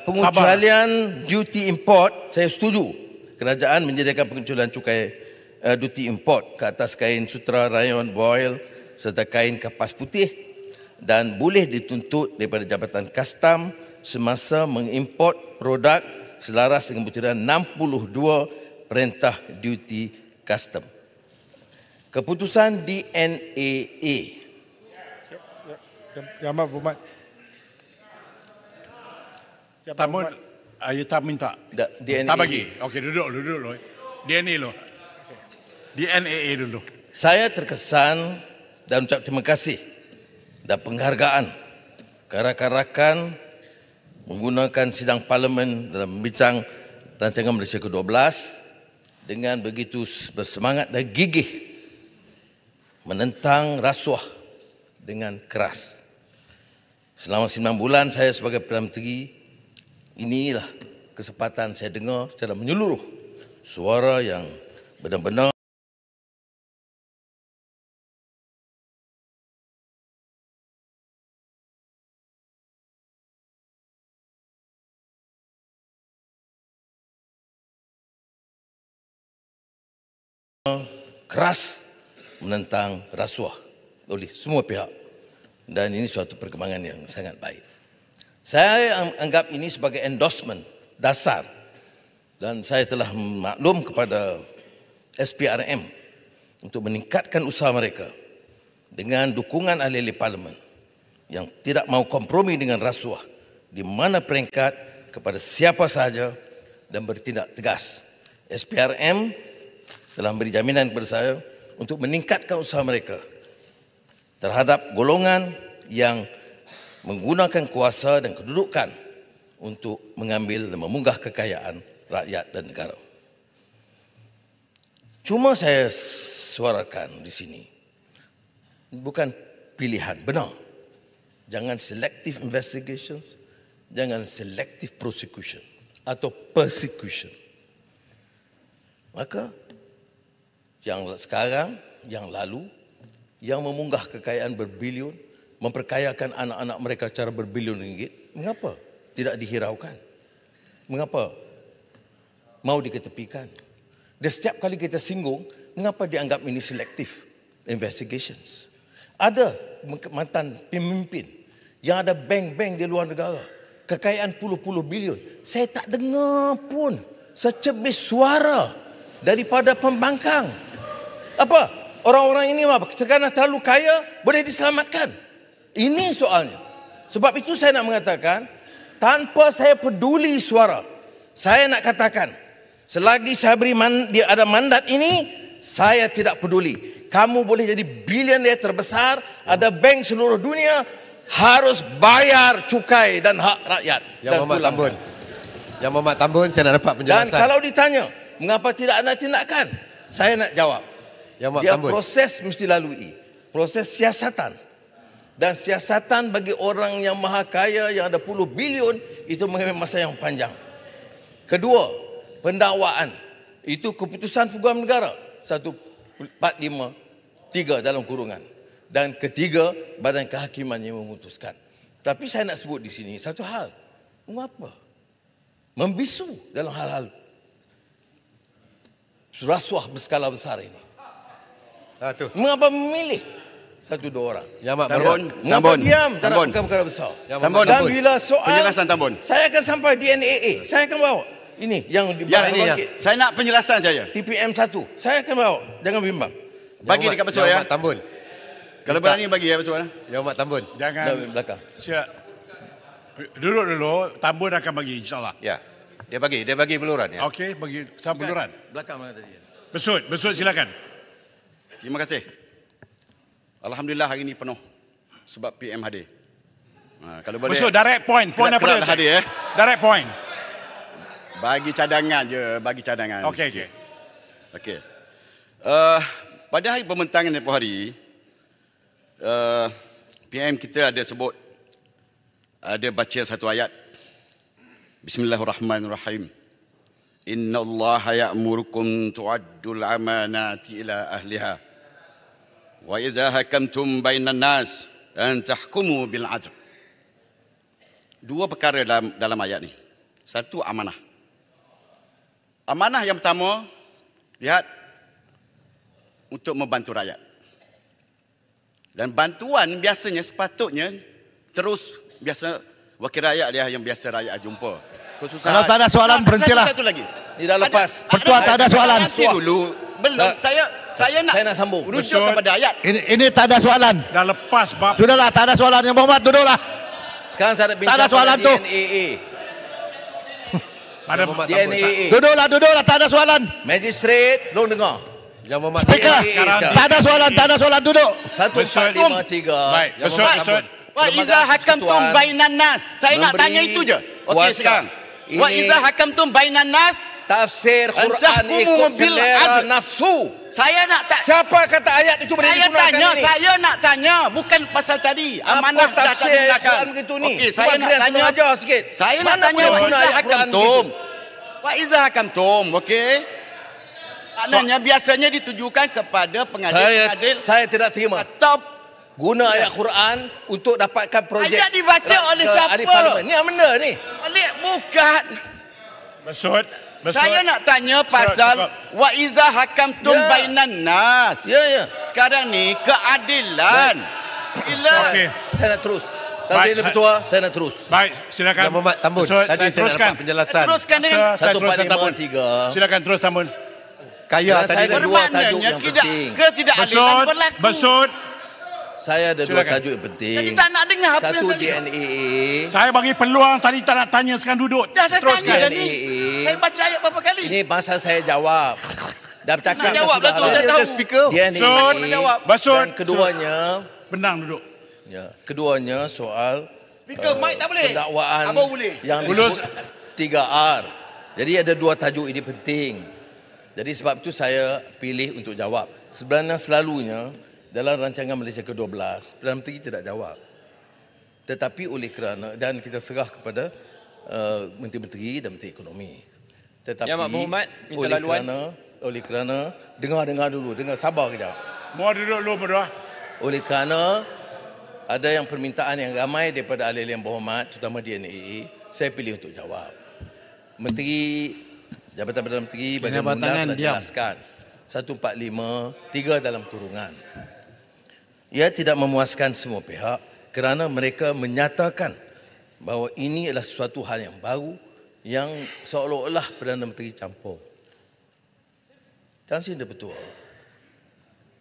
Pengecualian duty import, saya setuju. Kerajaan menyediakan pengecualian cukai duty import ke atas kain sutra, rayon, voile serta kain kapas putih dan boleh dituntut daripada Jabatan Kastam semasa mengimport produk selaras dengan butiran 62 Perintah Duty Custom. Keputusan DNAA.
Yang Amat Berhormat.
Tamun, you tak minta.
DNA.
Tak bagi. Okey, duduk dulu. DNA lo. DNAA dulu.
Saya terkesan dan ucap terima kasih dan penghargaan ke rakan-rakan menggunakan sidang parlimen dalam membincang rancangan Malaysia ke-12 dengan begitu bersemangat dan gigih menentang rasuah dengan keras. Selama 9 bulan saya sebagai Perdana Menteri, inilah kesempatan saya dengar secara menyeluruh suara yang benar-benar keras menentang rasuah oleh semua pihak dan ini suatu perkembangan yang sangat baik. Saya anggap ini sebagai endorsement dasar dan saya telah maklum kepada SPRM untuk meningkatkan usaha mereka dengan dukungan ahli-ahli parlimen yang tidak mahu kompromi dengan rasuah di mana peringkat kepada siapa sahaja dan bertindak tegas. SPRM telah memberi jaminan kepada saya untuk meningkatkan usaha mereka terhadap golongan yang menggunakan kuasa dan kedudukan untuk mengambil dan memunggah kekayaan rakyat dan negara. Cuma saya suarakan di sini, bukan pilihan, benar. Jangan selective investigations, jangan selective prosecution atau persecution. Maka yang sekarang, yang lalu, yang memunggah kekayaan berbilion, memperkayakan anak-anak mereka secara berbilion ringgit, mengapa tidak dihiraukan? Mengapa mau diketepikan? Dan setiap kali kita singgung, mengapa dianggap ini selective investigations? Ada mantan pemimpin yang ada bank-bank di luar negara, kekayaan puluh-puluh bilion. Saya tak dengar pun secebis suara daripada pembangkang. Apa? Orang-orang ini sekarang terlalu kaya, boleh diselamatkan. Ini soalnya. Sebab itu saya nak mengatakan, tanpa saya peduli suara, saya nak katakan, selagi saya beri dia ada mandat ini, saya tidak peduli. Kamu boleh jadi bilioner terbesar, ada bank seluruh dunia, harus bayar cukai dan hak rakyat.
Yang Muhammad Tambun. Yang Muhammad Tambun, saya nak dapat penjelasan.
Dan kalau ditanya, mengapa tidak ada tindakan? Saya nak jawab. Dia proses mesti lalui. Proses siasatan. Dan siasatan bagi orang yang maha kaya yang ada puluh bilion itu mengambil masa yang panjang. Kedua, pendakwaan. Itu keputusan Peguam Negara 1453 dalam kurungan. Dan ketiga, Badan Kehakiman yang memutuskan. Tapi saya nak sebut di sini satu hal. Mengapa? Membisu dalam hal-hal rasuah berskala besar ini. Mengapa memilih satu dua orang? Mengapa diam dalam perkara besar? Dan bila soal
penjelasan Tambun,
saya akan sampai DNAA. Saya akan bawa ini yang
bangkit. Saya nak penjelasan saja.
TPM 1. Saya akan bawa. Jangan bimbang.
Bagi dekat Besar ya.
Tambun.
Kalau berani bagi ya Besar.
Yang Muhammad Tambun.
Jangan
belakang.
Duduk. Tambun akan bagi insyaAllah.
Ya. Dia bagi beluran ya.
Okey, bagi sama beluran.
Belakang mana tadi?
Besut silakan.
Terima kasih. Alhamdulillah hari ini penuh sebab PM hadir. Kalau boleh.
Besut direct point apa dia?
Hadir
Direct point.
Bagi cadangan je, bagi cadangan.
Okey.
Pada hari pembentangan tempoh hari, PM kita ada sebut, ada baca satu ayat. Bismillahirrahmanirrahim. Inna Allah ya'murukum tu'addul amanati ila ahliha. Wa idza hakamtum bainan nas an tahkumu bil 'adl. Dua perkara dalam ayat ni. Satu, amanah. Amanah yang pertama, lihat, untuk membantu rakyat. Dan bantuan biasanya sepatutnya terus biasa wakil rakyat dia yang biasa rakyat jumpa. Kesusahan.
Kalau tak ada soalan berhentilah.
Satu lagi.
Tidak lepas.
Pertua tak ada soalan.
Nanti dulu. Belum. Saya nak
sambung.
rujuk kepada ayat.
Ini tak ada soalan.
Dah lepas bab.
Sudahlah, tak ada soalan. Yang Muhammad duduklah.
Sekarang saya nak bincang
tak ada soalan tu.
DNAA.
Duduklah, tak ada soalan.
Magistrate, long dengar.
Yang Muhammad
Speaker, tak ada soalan, duduk.
1453.
Baik, besut.
Wa idza hakamtum bainan nas. Saya nak tanya itu je. Okey sekarang. Wa idza hakamtum bainan nas,
tafsir Quran ikut selera nafsu.
Saya nak
siapa kata ayat itu boleh digunakan ini?
Saya nak tanya bukan pasal tadi. Amanah dah tak digunakan. Okey, saya nak tanya
aja sikit.
Saya nak tanya wa idza hakamtum. Wa idza hakamtum, okey? Maknanya biasanya ditujukan kepada pengadil-pengadil.
Saya tidak terima.
Atau
guna ayat Quran untuk dapatkan projek.
Ayat dibaca oleh siapa?
Ni yang benda ni.
Balik bukan.
Besut.
Saya nak tanya pasal wa iza hakamtum bainan nas.
Ya.
Sekarang ni keadilan. Bila
saya nak terus. Tadi ini betul, saya nak terus.
Baik, silakan.
Yang Muhammad Tambun. Tadi saya nak dapat penjelasan.
Teruskan dengan
1453.
Silakan terus Tambun.
Kaya tadi
ada dua tajuk yang penting.
Ketidakadilan berlaku.
Besut.
Saya ada dua tajuk yang penting.
Jadi tak nak dengar apa
satu
yang saya
DNAA.
Saya bagi peluang tadi tak nak tanya, sekarang duduk.
Dah saya
Teruskan.
tanya dah ni. Saya baca ayat berapa kali?
Ini masa saya jawab. Dah bercakap
nak jawab dah tu, saya tahu.
DNAA.
Besut.
Dan keduanya.
Benang duduk.
Ya, keduanya soal
Speaker, mic tak boleh.
Pendakwaan
Abang boleh.
yang disebut 3R. Jadi ada dua tajuk ini penting. Jadi sebab itu saya pilih untuk jawab. Sebenarnya selalunya dalam rancangan Malaysia ke-12, Perdana Menteri tidak jawab. Tetapi oleh kerana, dan kita serah kepada Menteri-Menteri dan Menteri Ekonomi. Tetapi
Ya, Mak Muhammad, minta laluan.
Oleh kerana, dengar dulu, sabar kejap.
Mau duduk dulu berdua.
Oleh kerana ada yang permintaan yang ramai daripada ahli-ahli yang berhormat, terutama DNAA, saya pilih untuk jawab. Menteri Jabatan Perdana Menteri bagian undang telah jelaskan 145, 3 dalam kurungan. Ia tidak memuaskan semua pihak kerana mereka menyatakan bahawa ini adalah sesuatu hal yang baru yang seolah-olah Perdana Menteri campur. Tan Sri betul.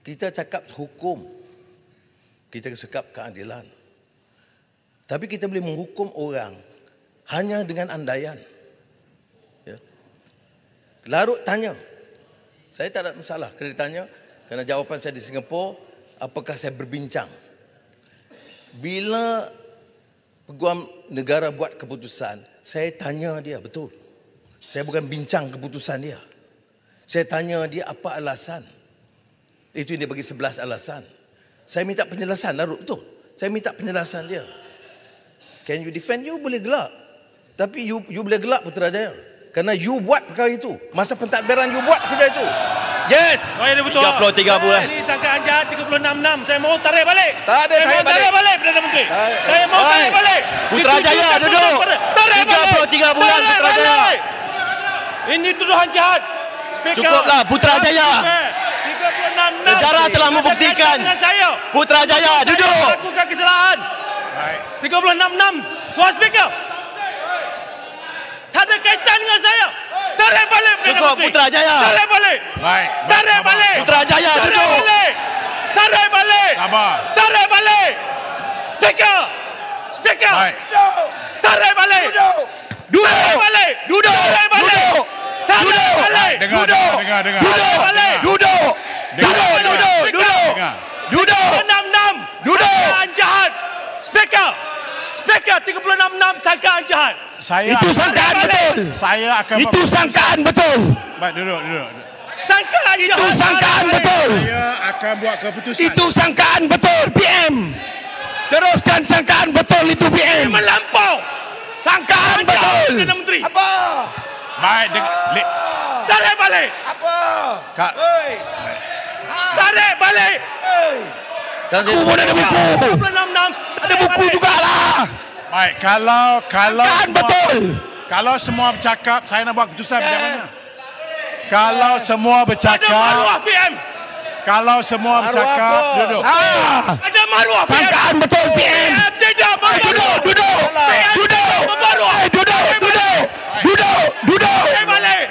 Kita cakap hukum. Kita cakap keadilan. Tapi kita boleh menghukum orang hanya dengan andaian. Larut tanya. Saya tak ada masalah kena ditanya. Kerana jawapan saya di Singapura, apakah saya berbincang. Bila Peguam Negara buat keputusan, saya tanya dia, betul. Saya bukan bincang keputusan dia. Saya tanya dia apa alasan. Itu dia bagi 11 alasan. Saya minta penjelasan, larut betul. Saya minta penjelasan dia. Can you defend? You boleh gelak. Tapi you boleh gelak Putrajaya. Kerana you buat perkara itu. Masa pentadbiran you buat kerja itu. Yes.
Saya ada betul. 33 bulan.
Ini sangkaan jahat 366. Saya mau tarik balik.
Tak ada
saya mau tarik balik Perdana Menteri. Saya mau tarik balik.
Putrajaya duduk.
Tarik balik.
33 bulan Putrajaya.
Ini tuduhan jahat.
Cukuplah Putrajaya.
366.
Sejarah telah membuktikan. Putrajaya duduk.
Lakukan kesalahan. 366. Tuan Speaker. Tak ada kaitan dengan saya. Tarik balik Perdana
Cukup
Menteri.
Putrajaya.
Tarik balik.
Baik.
Tarik balik.
Putrajaya
Tarik
duduk.
balik. Tarik balik.
Sabar.
Tarik balik. Speaker.
Baik.
Tarik balik.
Duduk.
Tarik balik.
Duduk.
Tarik balik.
Duduk.
Tarik balik.
Dengar.
Tarik balik.
Duduk. Duduk. Duduk.
66.
Duduk.
Sangkaan jahat. Speaker. 366 sangkaan jahat.
Itu sangkaan betul.
Saya akan
Itu sangkaan betul.
Baik, duduk.
Sangkaan
Itu
jahat.
sangkaan betul.
Saya akan buat keputusan.
Itu sangkaan betul PM. Teruskan sangkaan betul itu PM.
Melampau.
Sangkaan betul.
Perdana Menteri.
Apa?
Baik,
Tarik balik.
Apa?
Tarik balik.
Aku pun ada buku.
36
Ada buku jugalah.
Baik, kalau
Kan
semua,
betul.
kalau semua bercakap, saya nak buat keputusan macam mana? Kalau semua
Ada
bercakap,
maruah PM.
kalau semua bercakap, duduk.
Ada maruah PM.
Sangkaan betul PM.
Tidak bermaruah.
Duduk.
Duduk. Bermaruah.
Duduk.
Tarik balik.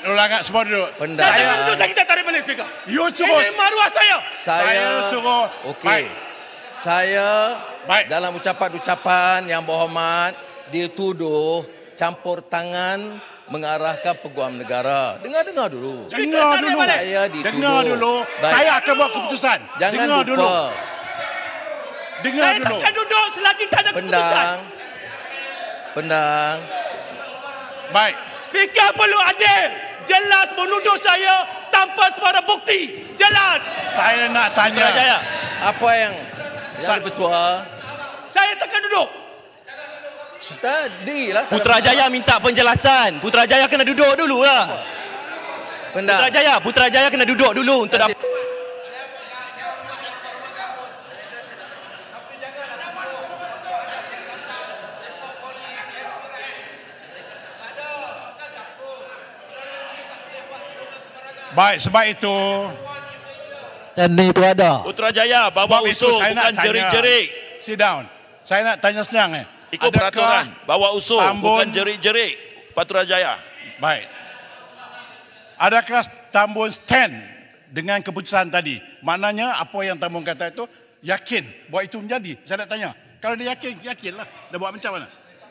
Ulangat semua duduk.
Saya duduk lagi tak tarik balik speaker.
You suruh.
Ini maruah saya.
Saya suruh.
Okey. Saya dalam ucapan-ucapan yang berhormat dituduh campur tangan mengarahkan peguam negara. Dengar dulu.
Dengar dulu.
Saya dituduh.
Dengar dulu.
Baik.
Saya akan buat keputusan.
Jangan
Dengar
lupa.
dulu. Dengar
Saya
dulu.
takkan duduk selagi tak ada keputusan.
Pendang.
Baik.
Speaker perlu adil. Jelas menuduh saya tanpa suara bukti. Jelas.
Saya nak tanya.
Putrajaya.
Apa yang bertuah?
Saya takkan duduk.
Tadi lah.
Putrajaya minta penjelasan. Putrajaya kena duduk dulu lah. Putrajaya kena duduk dulu untuk dapat.
Baik, sebab itu.
Ini itu ada.
Putrajaya bawa
Sebab itu
usul
saya nak
bukan
tanya.
jerik-jerik.
Sit down. Saya nak tanya senang.
Ikut peraturan. Bawa usul bukan jerik-jerik. Putrajaya.
Baik. Adakah Tambun stand dengan keputusan tadi? Maknanya apa yang Tambun kata itu yakin bahawa itu menjadi. Saya nak tanya. Kalau dia yakinlah. Dia buat macam mana?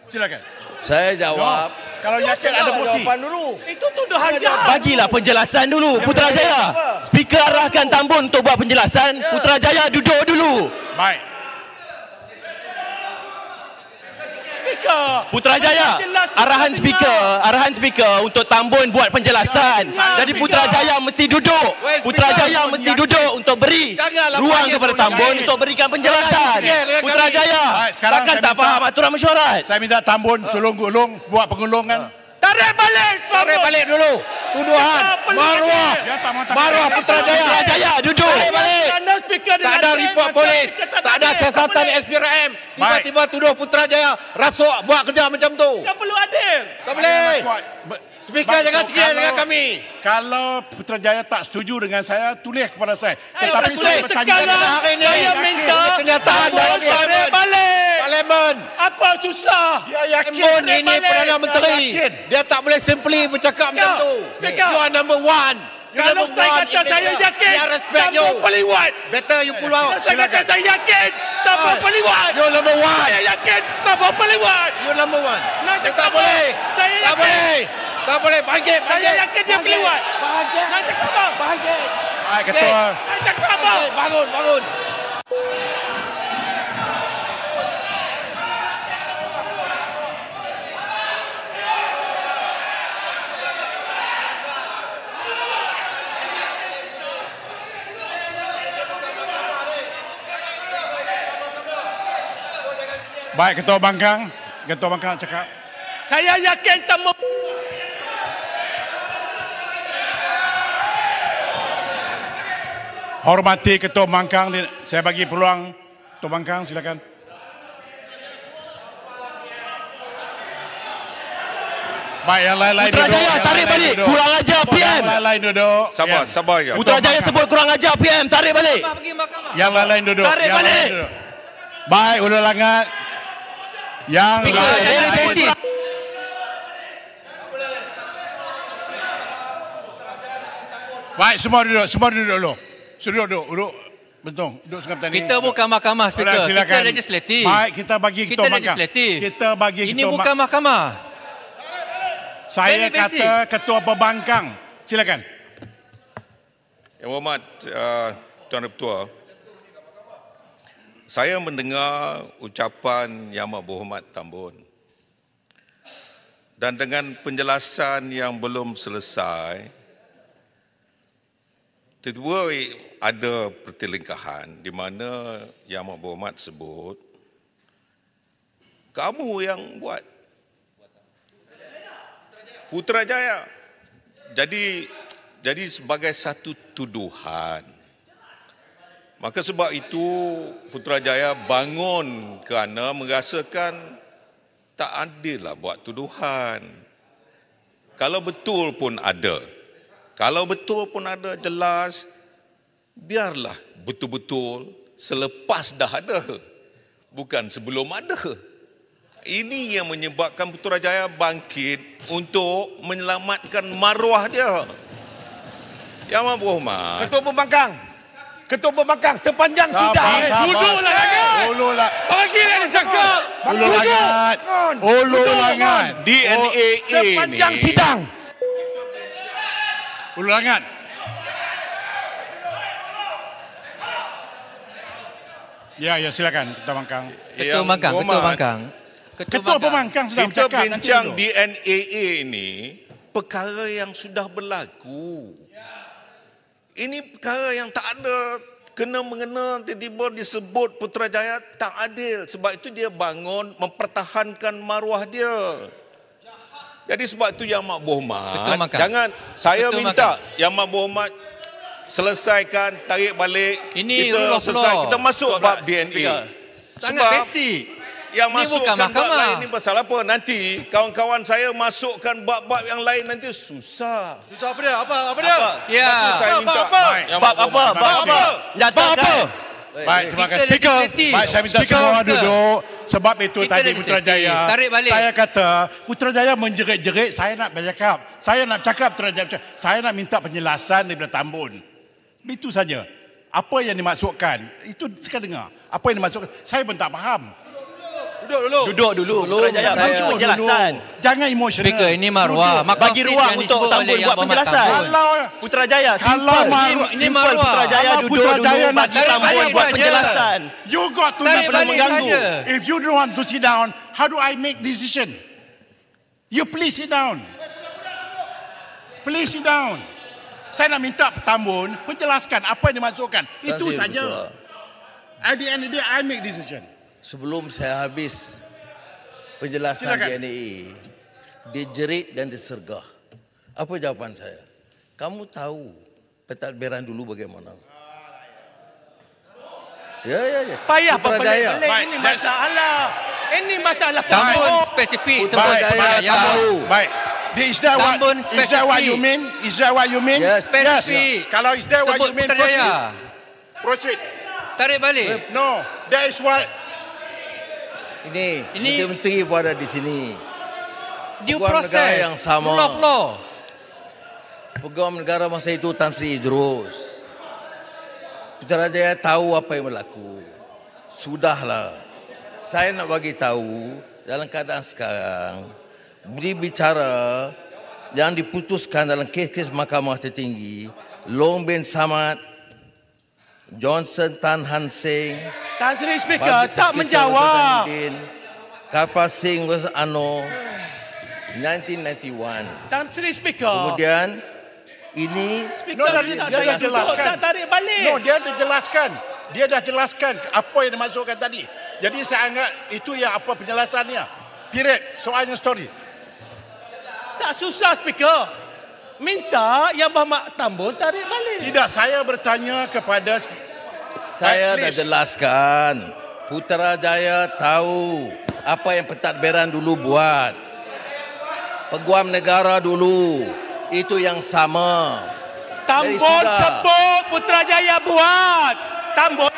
Silakan.
Saya jawab.
Kalau yakin ada bukti.
Jawapan dulu.
Itu tuduhan jahat.
Bagilah penjelasan dulu Putrajaya. Speaker arahkan Tambun untuk buat penjelasan. Putrajaya duduk dulu.
Baik.
Putrajaya, arahan speaker untuk Tambun buat penjelasan. Jadi Putrajaya mesti duduk. Putrajaya mesti duduk untuk beri ruang kepada Tambun untuk berikan penjelasan. Putrajaya, takkan tak faham aturan mesyuarat?
Saya minta Tambun sulung-gulung buat pengulungan.
Tarik balik
dulu. Tuduhan. Maruah Putrajaya.
Putrajaya duduk.
Tarik balik. Tak ada report polis. Tak ada siasatan SPRM. Tiba-tiba tuduh Putrajaya rasuk buat kerja macam tu.
Tak perlu adil.
Tak boleh. Speaker jangan cekik dengan kami.
Kalau Putrajaya tak setuju dengan saya, tulis kepada saya.
Tetapi saya bertanya
hari ini.
Saya minta
kenyataan dalam Parlimen.
Apa susah?
Dia yakin.
Tambun ini Perdana Menteri. Dia tak boleh simply bercakap macam tu. You are number one.
Kalau saya kata saya yakin, Tambun peliwat.
Better you pull out.
Saya kata saya yakin, Tambun peliwat.
You number one.
Saya yakin, Tambun peliwat.
You number one.
Tak boleh. Saya yakin.
Tak boleh. Tak boleh. Bangkit.
Saya yakin dia peliwat. Nak cakap apa?
Bangkit.
Baik, Ketua.
Nak cakap apa?
Bangun.
Baik, Ketua Bangkang cakap.
Saya yakin Tambun.
Hormati Ketua Bangkang, saya bagi peluang Ketua Bangkang, silakan. Baik, yang lain-lain duduk.
Putrajaya tarik balik. Kurang ajar PM.
Yang lain-lain duduk.
Sabar ya.
Putrajaya sebut kurang ajar PM. Tarik balik.
Yang lain-lain duduk.
Tarik balik.
Baik, udah langat. Yang lain. Baik, semua duduk dulu. Suruh duduk. Betul, duduk sekarang tadi.
Kita bukan mahkamah, Speaker. Kita legislatif.
Baik, kita bagi
kita legislatif.
Kita bagi
ini bukan mahkamah.
Saya kata Ketua Pembangkang. Silakan.
Yang Berhormat Tuan Ketua, saya mendengar ucapan Yang Amat Berhormat Tambun. Dan dengan penjelasan yang belum selesai, Kedua, ada pertelingkahan di mana Yang Amat Berhormat sebut, kamu yang buat. Putrajaya. Jadi sebagai satu tuduhan. Maka sebab itu Putrajaya bangun kerana merasakan tak adil lah buat tuduhan. Kalau betul pun ada. Kalau betul pun ada jelas, biarlah betul-betul selepas dah ada. Bukan sebelum ada. Ini yang menyebabkan Putrajaya bangkit untuk menyelamatkan maruah dia. Yang Amat Berhormat.
Ketua Pembangkang sepanjang sidang.
Duduklah Langat. Duduklah.
Bagi dia cakap.
Ulu Langat.
DNA
sepanjang
ni.
sidang.
Ulu Langat. Ya, silakan Ketua Pembangkang. Ketua Pembangkang sedang
Kita
bercakap.
bincang DNA ini perkara yang sudah berlaku. Ini perkara yang tak ada kena-mengena, tiba-tiba disebut Putrajaya tak adil. Sebab itu dia bangun mempertahankan maruah dia. Jadi sebab itu Yang Amat Berhormat, jangan, saya minta Yang Amat Berhormat selesaikan, tarik balik.
Ini
kita selesai, kita masuk bab DNA.
Sangat basic.
Yang masukkan bab
mahkamah.
lain ni pasal apa? Nanti kawan-kawan saya masukkan bab-bab yang lain nanti susah.
Susah apa dia? Apa dia?
Ya.
Saya minta
Bab apa? Nyatakan.
Baik, terima kasih. Speaker. Baik, saya minta semua duduk. Sebab itu
Kita
tadi
legislatif.
Putrajaya.
Tarik balik.
Saya kata, Putrajaya menjerit-jerit, saya nak bercakap. Saya nak cakap, Putrajaya. Saya nak minta penjelasan daripada Tambun. Itu saja. Apa yang dimaksudkan? Itu sekarang dengar. Apa yang dimaksudkan? Saya pun tak faham.
Duduk dulu. Putrajaya bagi penjelasan.
Jangan emosional.
Speaker, ini maruah.
Bagi ruang untuk Tambun buat penjelasan. Putrajaya, simple. Ini
maruah.
Putrajaya duduk dulu bagi Tambun buat penjelasan.
You got to
Tarik
listen.
balik saja.
If you don't want to sit down, how do I make decision? You please sit down. Please sit down. Saya nak minta Tambun penjelaskan apa yang dimaksudkan. Itu saja. At the end of the day, I make decision.
Sebelum saya habis penjelasan
Silakan.
DNA, dia jerit dan disergah. Apa jawapan saya? Kamu tahu pentadbiran dulu bagaimana? Ya.
Payah
Putrajaya.
pelik-pelik. Ini masalah. Ini masalah
Tambun spesifik sebut
Putrajaya tahu.
Baik. Is that what you mean? Is that what you mean?
Yes.
Spesifik.
Kalau is that what
Sebut
you mean?
Putrajaya.
Proceed.
Tarik balik.
No, that is what.
Ini menteri pun ada di sini.
Due
Peguam negara
process.
yang sama.
Rule of law.
Peguam negara masa itu Tan Sri Idrus. Putrajaya tahu apa yang berlaku. Sudahlah. Saya nak bagi tahu dalam keadaan sekarang, berbicara yang diputuskan dalam kes-kes Mahkamah Tertinggi, Long bin Samad, Johnson Tan Han Seng,
Tan Sri Speaker tak menjawab.
Kapal Singh vs Ano 1991.
Tan Sri Speaker.
Kemudian ini
Dia dah jelaskan.
Tak tarik balik.
No, dia dah jelaskan. Dia dah jelaskan apa yang dimaksudkan tadi. Jadi saya anggap itu yang apa penjelasannya. Period. Soalnya story.
Tak susah Speaker. Minta Yang Berhormat Tambun tarik balik.
Tidak, saya bertanya kepada
saya dah jelaskan. Putrajaya tahu apa yang pentadbiran dulu buat. Peguam negara dulu itu yang sama.
Tambun sebut Putrajaya buat. Tambun.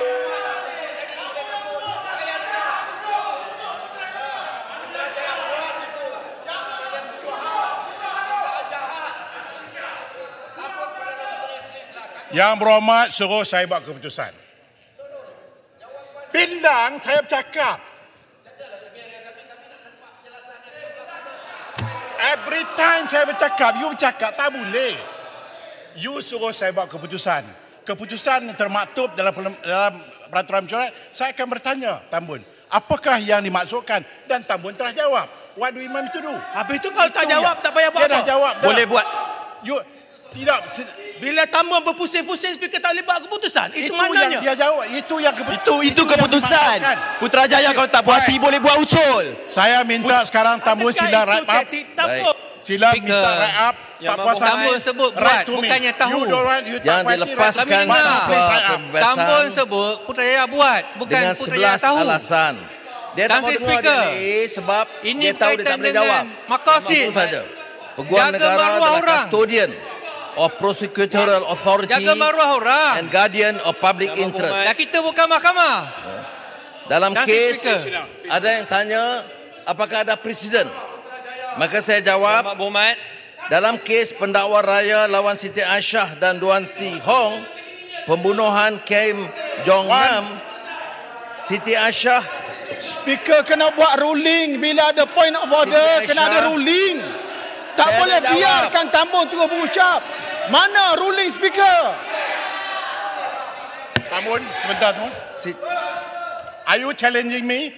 Yang Berhormat suruh saya buat keputusan. Pindang saya bercakap. Every time saya bercakap, you bercakap, tak boleh. You suruh saya buat keputusan. Keputusan yang termaktub dalam peraturan mesyuarat, saya akan bertanya Tambun, apakah yang dimaksudkan? Dan Tambun telah jawab. What do you want me to do?
Habis itu kalau tak jawab, tak payah buat
Dia dah
apa?
jawab dah.
Boleh buat.
Tidak.
Bila Tambun berpusing-pusing, speaker tak boleh buat keputusan. Itu
Yang
maknanya.
dia jawab.
Itu keputusan. Putrajaya kalau tak puas hati boleh buat usul.
Saya minta sekarang Tambun sila wrap up. Sila minta wrap up. Tak puas hati.
Tambun sebut buat, bukannya tahu.
Jangan dilepaskan
Tambun sebut Putrajaya buat, bukan
dengan
Putrajaya
11
tahu.
alasan. Dia tak mau dengar dia ni sebab
ini
dia tahu dia tak boleh jawab.
Maqasid.
Itu saja. Peguam negara adalah custodian of prosecutorial authority
Jaga maruah orang.
and guardian of public interest.
Dan kita bukan mahkamah.
Dalam
Dan
kes
speaker.
ada yang tanya apakah ada presiden. Maka saya jawab, dalam kes pendakwa raya lawan Siti Aisyah dan Duan Ti Hong, pembunuhan Kim Jong Nam, Siti Aisyah.
Speaker kena buat ruling bila ada point of order, kena ada ruling. Tak
Saya
boleh
nak jawab.
biarkan Tambun terus berucap. Mana ruling speaker?
Tambun, sebentar Tambun. Are you challenging me?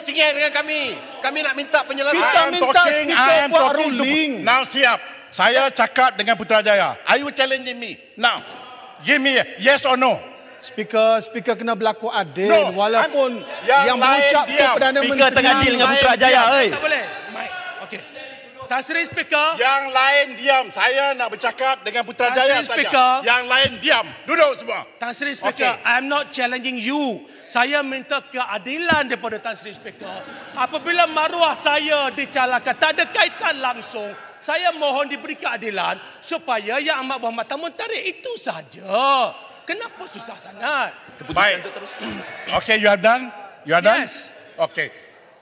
Tinggal dengan kami. Kami nak minta penjelasan.
Kita minta speaker buat ruling.
Now siap. Saya cakap dengan Putrajaya. Are you challenging me? Now, give me a yes or no.
Speaker kena berlaku adil.
No,
walaupun
yang
yang
lain
berucap tu
diam.
Perdana
Speaker
Menteri.
tengah deal dengan Putrajaya, oi.
Tak boleh. Mike, okey. Tan Sri Speaker.
Yang lain diam. Saya nak bercakap dengan Putrajaya
Tan Sri
saja.
Speaker.
Yang lain diam. Duduk semua.
Tan Sri Speaker,
Okey.
I'm not challenging you. Saya minta keadilan daripada Tan Sri Speaker. Apabila maruah saya dicalahkan, tak ada kaitan langsung. Saya mohon diberi keadilan supaya Yang Amat Berhormat Tambun tarik. Itu saja. Kenapa susah sangat?
Baik. Okay, you are done? You are done?
Yes.
Okay.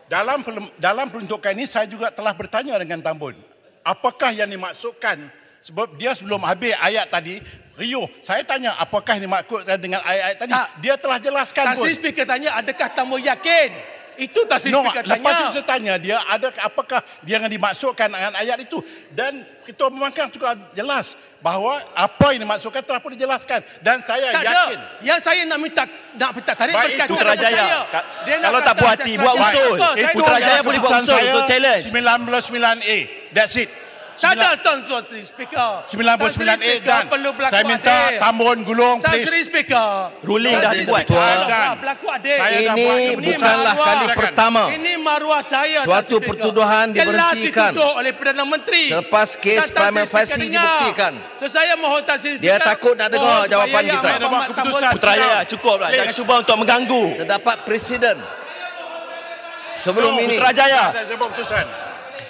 Dalam peruntukan ini saya juga telah bertanya dengan Tambun. Apakah yang dimaksudkan? Sebab dia sebelum habis ayat tadi, Rio, saya tanya apakah yang dimaksudkan dengan ayat-ayat tadi? Dia telah jelaskan
Tan Sri
pun.
Speaker tanya, adakah Tambun yakin? Itu Tan Sri Speaker tanya.
Lepas itu saya tanya dia, apakah dia yang dimaksudkan dengan ayat itu? Dan Ketua Pembangkang juga jelas bahawa apa yang dimaksudkan telah pun dijelaskan. Dan saya
Tak
yakin.
ada. Yang saya nak minta tarik
Baik,
berkaitan
itu
dengan
Putrajaya.
saya. Dia nak
Kalau tak
kata
puas hati, buat
Putrajaya.
usul.
Apa? Saya
Putrajaya
tahu.
boleh buat usul untuk challenge.
99A. That's it.
Tak ada Tan Sri Speaker.
99A dan
perlu berlaku
saya minta
adil.
Tambun gulung
Tan
please.
Sri Speaker.
Ruling dah dibuat.
Berlaku adil.
Saya dah buat
Ini
keputusan.
bukanlah kali pertama
Ini maruah saya.
suatu
Tan Sri Speaker.
pertuduhan diberhentikan
Jelas dituduh oleh Perdana Menteri.
selepas kes
Dan Tan Sri
prima
Speaker
facie
dengar.
dibuktikan.
So saya mohon Tan Sri Speaker.
Dia takut nak dengar
mohon
jawapan
supaya
kita.
Yang Amat Berhormat Tambun
Putrajaya, cukup lah. Jangan cuba untuk mengganggu.
Terdapat presiden sebelum ini.
Putrajaya.
Saya buat keputusan.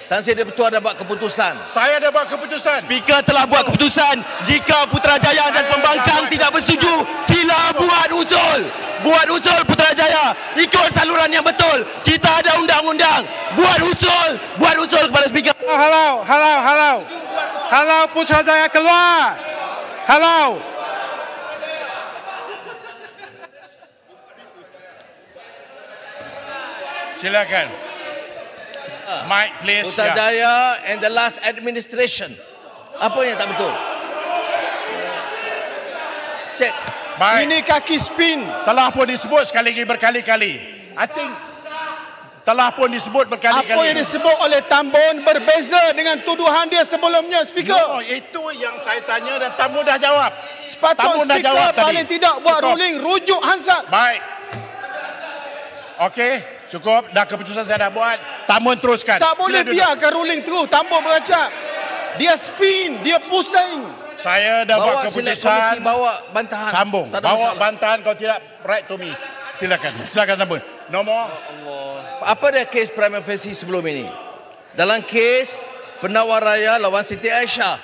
Tan Sri Ketua dah buat keputusan.
Saya dah buat keputusan.
Speaker telah buat keputusan. Jika Putrajaya dan Pembangkang tidak bersetuju, sila buat usul. Buat usul Putrajaya. Ikut saluran yang betul. Kita ada undang-undang. Buat usul. Buat usul kepada Speaker.
Halau Putrajaya keluar. Halau.
Silakan. Mike, please.
Putrajaya and the last administration. Apa yang tak betul? Cek.
Baik.
Ini kaki spin.
Telah pun disebut sekali lagi berkali-kali. I think telah pun disebut berkali-kali.
Apa yang disebut oleh Tambun berbeza dengan tuduhan dia sebelumnya, Speaker.
No, itu yang saya tanya dan Tambun dah jawab.
Sepatutnya
dah
Speaker
jawab tadi.
paling tidak buat
Cukup.
ruling, rujuk Hansard.
Baik. Okey, cukup. Dah keputusan saya dah buat. Tambun teruskan.
Tak boleh
Sila duduk.
biarkan ruling terus. Tambun beracak. Dia spin, dia pusing.
Saya dah buat keputusan.
Bawa bantahan.
Sambung.
Tak ada
Bawa
masalah.
bantahan kalau tidak write to me. Silakan. Silakan Tambun. Nombor.
Apa dia kes prima facie sebelum ini? Dalam kes pendakwa raya lawan Siti Aisyah.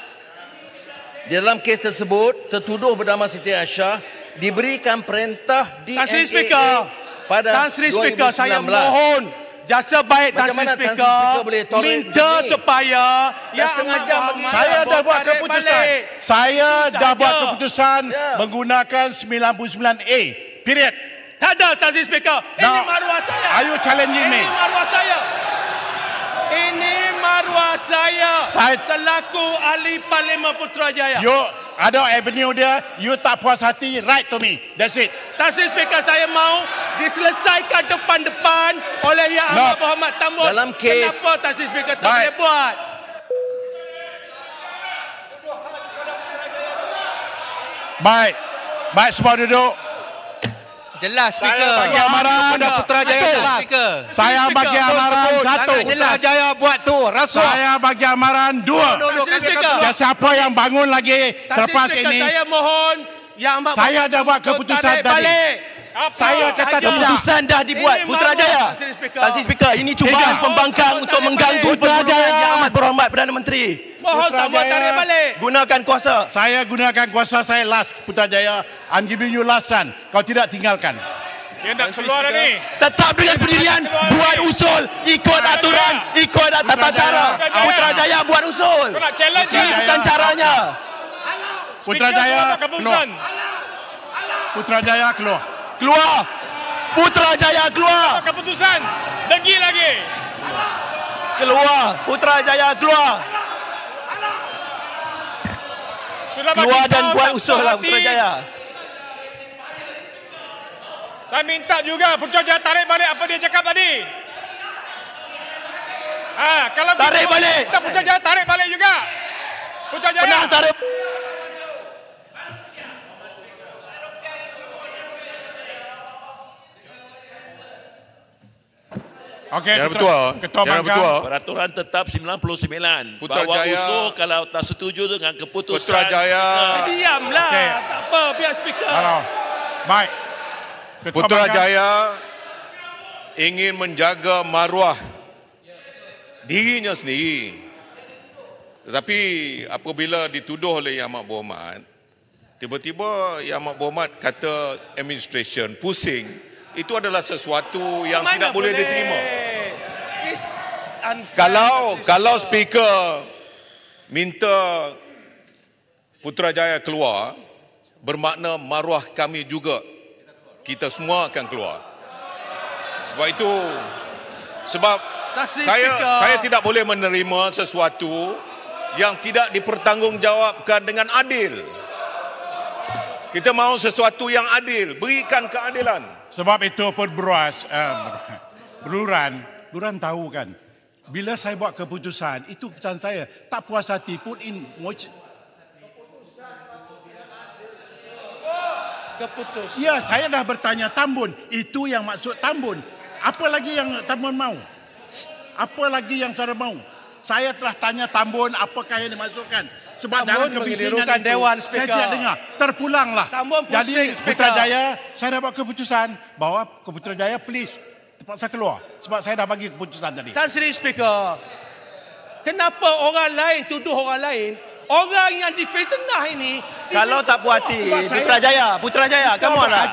Di dalam kes tersebut, tertuduh bernama Siti Aisyah diberikan perintah di
Tan Sri Speaker.
pada
Tan Sri
2019.
Speaker, saya mohon jasa baik Tan
Macam
Sri
mana Tan Sri
Speaker
Speaker boleh tolerate
minta
begini?
supaya Yang
setengah
Amat
jam
Berhormat
bagi
Saya dah buat
tarik
keputusan.
balik.
Saya
Itu
dah
saja.
buat keputusan
Ya.
menggunakan 99A. Period.
Tak ada Tan Sri Speaker. Ini
Now,
maruah saya.
are you challenging me?
Ini maruah saya. Ini maruah saya.
Saya-
Selaku ahli Parlimen Putrajaya.
You ada avenue dia, you tak puas hati, write to me. That's it.
Tan Sri Speaker, saya mau diselesaikan depan-depan oleh Yang
No.
Amat Berhormat Tambun.
Dalam kes-
Kenapa Tan Sri Speaker tak
Baik.
boleh buat?
Baik. Baik, semua duduk.
Jelas, Speaker.
Bagi amaran.
Putrajaya jelas.
Saya bagi amaran 1.
Putrajaya buat tu, rasuah.
Saya bagi amaran 2. Siapa yang bangun lagi selepas ini.
Saya mohon yang
Saya dah buat keputusan tadi. Saya kata
keputusan dah dibuat. Putrajaya. Tan Sri Speaker, ini cubaan pembangkang untuk mengganggu Putrajaya Yang Amat Berhormat Perdana Menteri.
Mohon tambah tarik balik.
Gunakan kuasa.
Saya gunakan kuasa saya last, Putrajaya. I'm giving you last chance. Kau tidak tinggalkan.
Dia nak keluar dah ni.
Tetap dengan pendirian, buat usul, ikut aturan, ikut tata cara. Putrajaya buat usul. Ini bukan caranya.
Putrajaya keluar. Putrajaya keluar.
Keluar. Putrajaya keluar.
Keputusan. Degi lagi.
Keluar. Putrajaya keluar. Keluar dan buat usul lah Putrajaya.
Saya minta juga Putrajaya tarik balik apa dia cakap tadi. Kalau
tarik balik.
Putrajaya tarik balik juga. Putrajaya.
Pernah tarik.
Okey,
Yang betul.
Ketua
Yang
Bangkang.
betul.
Peraturan tetap 99.
Putrajaya.
Bawa usul kalau tak setuju dengan keputusan.
Putrajaya.
Diamlah.
Okey.
Tak apa, biar speaker.
Halo. Baik. Ketua
Putrajaya ingin menjaga maruah dirinya sendiri. Tetapi apabila dituduh oleh Yang Amat Berhormat, tiba-tiba Yang Amat Berhormat kata administration pusing, itu adalah sesuatu yang tidak boleh diterima. Kalau speaker minta Putrajaya keluar, bermakna maruah kami juga kita semua akan keluar. Sebab itu saya tidak boleh menerima sesuatu yang tidak dipertanggungjawabkan dengan adil. Kita mahu sesuatu yang adil, berikan keadilan.
Sebab itu pun Beluran tahu kan, bila saya buat keputusan, itu keputusan saya. Tak puas hati, put in motion.
Keputusan.
Ya, saya dah bertanya Tambun. Itu yang maksud Tambun. Apa lagi yang Tambun mau? Apa lagi yang cara mau? Saya telah tanya Tambun apakah yang dimasukkan. Sebab dalam kebisingan itu,
Dewan,
saya tidak dengar. Terpulanglah. Jadi Putrajaya, saya dah buat keputusan bahawa Putrajaya please terpaksa keluar. Sebab saya dah bagi keputusan tadi.
Tan Sri Speaker, kenapa orang lain tuduh orang lain? Orang yang di fitnah ini,
kalau tak puas hati, Putrajaya, come on lah.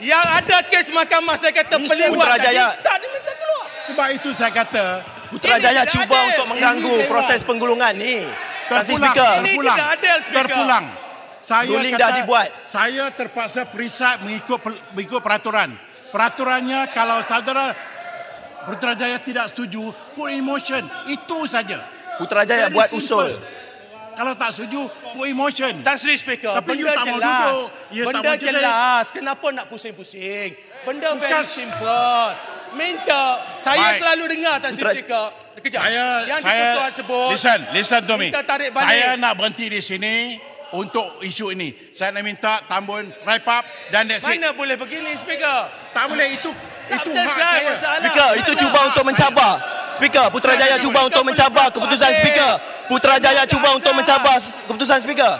Yang ada kes mahkamah, saya kata pelewat
Putrajaya.
tak diminta keluar.
Sebab itu saya kata,
Putrajaya cuba untuk mengganggu proses penggulungan ni.
Terpulang. Saya
ruling
kata,
dah dibuat.
Saya terpaksa perisai mengikut peraturan. Peraturannya kalau saudara Putrajaya tidak setuju, put in motion. Itu saja.
Putrajaya buat usul.
Kalau tak setuju, put in motion.
Tan Sri Speaker,
tapi
benda
tak mau
jelas.
duduk.
Benda jelas. Kenapa nak pusing-pusing? Benda very simple. Minta. Saya selalu dengar Tan Sri Speaker. Kejap. Yang di-Ketua sebut.
Listen to me.
Tarik balik.
Saya nak berhenti di sini untuk isu ini. Saya nak minta Tambun wrap up dan that's it.
Mana boleh begini, Speaker?
Tak boleh, itu hak saya.
Speaker, itu cuba untuk mencabar. Speaker, Putrajaya cuba untuk mencabar keputusan Speaker. Putrajaya cuba untuk mencabar keputusan Speaker.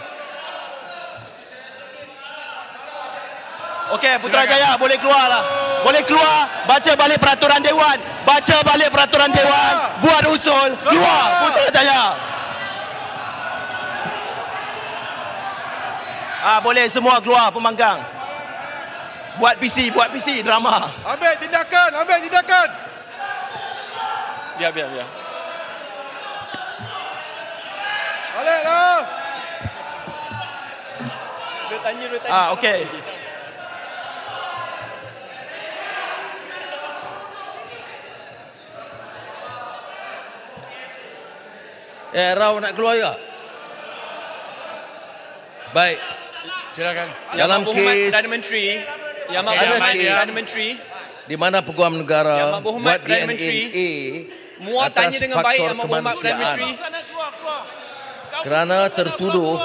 Okey, Putrajaya boleh keluar lah. Boleh keluar, baca balik peraturan Dewan. Baca balik peraturan Dewan, buat usul, keluar Putrajaya. Boleh semua keluar pembangkang. Buat PC drama.
Ambil tindakan.
Biar.
Baliklah.
Dia tanya. Okey.
Rau nak keluar juga? Baik.
Silakan.
Dalam kes
Perdana Menteri,
Perdana Menteri di mana Peguam Negara buat
DNA muat tanya dengan baik Yang Amat Berhormat Perdana Menteri
kerana tertuduh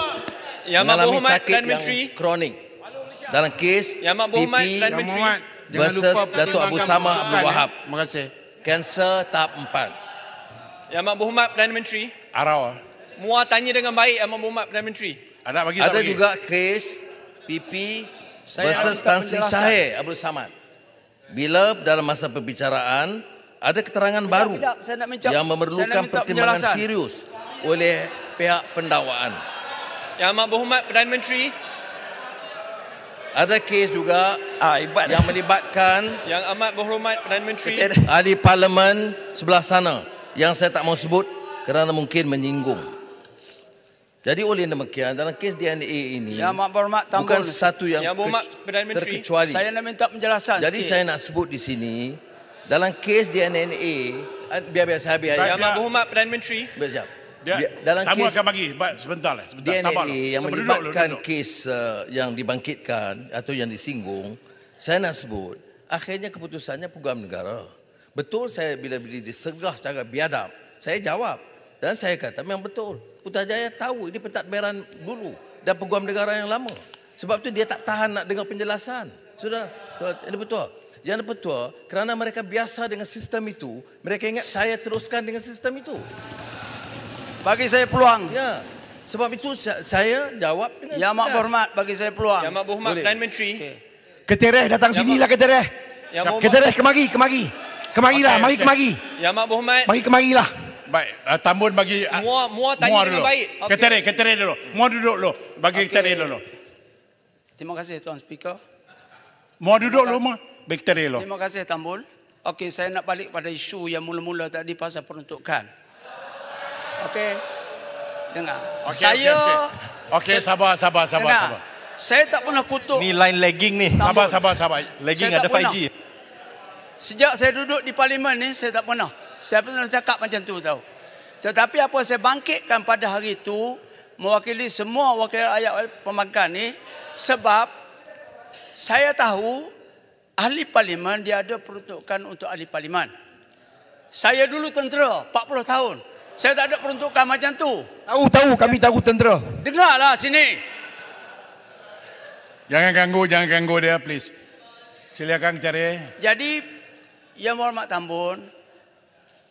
Yang
mengalami
Berhormat
sakit
Perdana
yang
Menteri.
kronik. Dalam kes
Yang Berhormat
PP
Perdana Menteri.
versus Datuk Abu Samad Abdul Wahab.
Terima kasih.
Kanser tahap 4.
Yang Berhormat Perdana Menteri.
Arau.
Muar tanya dengan baik Yang Berhormat Perdana Menteri.
Ada juga kes PP versus Tan Sri Shahir Abdul Samad. Bila dalam masa perbicaraan ada keterangan baru
saya nak minta,
yang memerlukan pertimbangan serius oleh pihak pendakwaan.
Yang Amat Berhormat Perdana Menteri.
Ada kes juga yang melibatkan
Yang Amat Berhormat Perdana Menteri.
ahli parlimen sebelah sana yang saya tak mau sebut kerana mungkin menyinggung. Jadi oleh demikian dalam kes DNA ini
Yang Amat Berhormat Tambun,
bukan sesuatu yang
Yang Berhormat Perdana Menteri.
terkecuali.
Saya nak minta penjelasan
Jadi
sikit.
saya nak sebut di sini dalam kes DNA biar saya biar
Yang Amat Berhormat Perdana Menteri.
Sekejap.
Dalam tamu akan bagi. Sebentar.
DNA
Sabarlah.
yang
Duduk
melibatkan
duduk.
kes yang dibangkitkan atau yang disinggung, saya nak sebut akhirnya keputusannya Peguam Negara. Betul saya bila disegah secara biadab, saya jawab dan saya kata memang betul. Putrajaya tahu ini pentadbiran dulu dan Peguam Negara yang lama. Sebab tu dia tak tahan nak dengar penjelasan. Sudah, ini betul. Yang betul kerana mereka biasa dengan sistem itu, mereka ingat saya teruskan dengan sistem itu.
Bagi saya peluang.
Ya. Sebab itu saya jawab dengan
Yang Amat Berhormat bagi saya peluang.
Yang Amat Berhormat Perdana Menteri.
Ketereh datang sinilah Ketereh. Ketereh kemari. Kemarilah,
Okey,
mari
okey.
kemari.
Yang Amat Berhormat.
Mari kemarilah.
Baik, Tambun bagi
Muar tanya dengan
dulu.
baik. Okey.
Ketereh dulu. Muar duduk dulu. Bagi Ketereh dulu.
Terima kasih Tuan Speaker.
Muar duduk dulu, Muar. Bagi Ketereh dulu.
Terima kasih Tambun. Okey, saya nak balik pada isu yang mula-mula tadi pasal peruntukan. Okey. Dengar.
Okey, okey, sabar.
Dengar. Saya tak pernah kutuk.
Ni line lagging ni.
Tambun.
Sabar.
Lagging
Saya
ada
tak pernah.
5G.
Sejak saya duduk di parlimen ni, saya tak pernah. Saya pernah cakap macam tu tahu. Tetapi apa saya bangkitkan pada hari itu, mewakili semua wakil rakyat pembangkang ni, sebab saya tahu ahli parlimen dia ada peruntukan untuk ahli parlimen. Saya dulu tentera 40 tahun. Saya tak ada peruntukan macam tu.
Tahu, kami tahu tentera.
Dengarlah sini.
Jangan ganggu dia, please. Silakan Ketereh.
Jadi, Yang Berhormat Tambun,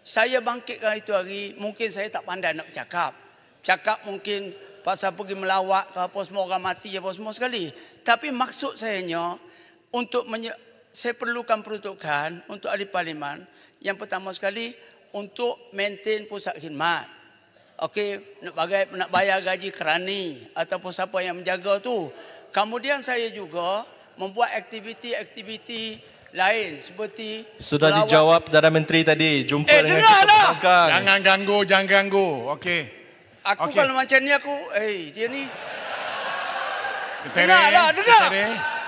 saya bangkitkan itu hari, mungkin saya tak pandai nak bercakap. Cakap mungkin pasal pergi melawat ke apa, semua orang mati apa semua sekali. Tapi maksud sayanya, saya perlukan peruntukan untuk ahli parlimen. Yang pertama sekali, untuk maintain pusat khidmat. Okey, nak bayar gaji kerani ataupun siapa yang menjaga tu. Kemudian saya juga membuat aktiviti-aktiviti lain seperti
Sudah
pelawat.
dijawab Perdana Menteri tadi. Jumpa dengan kita
dengarlah.
pembangkang.
Jangan ganggu. Okey.
Aku kalau macam ni aku, dia ni.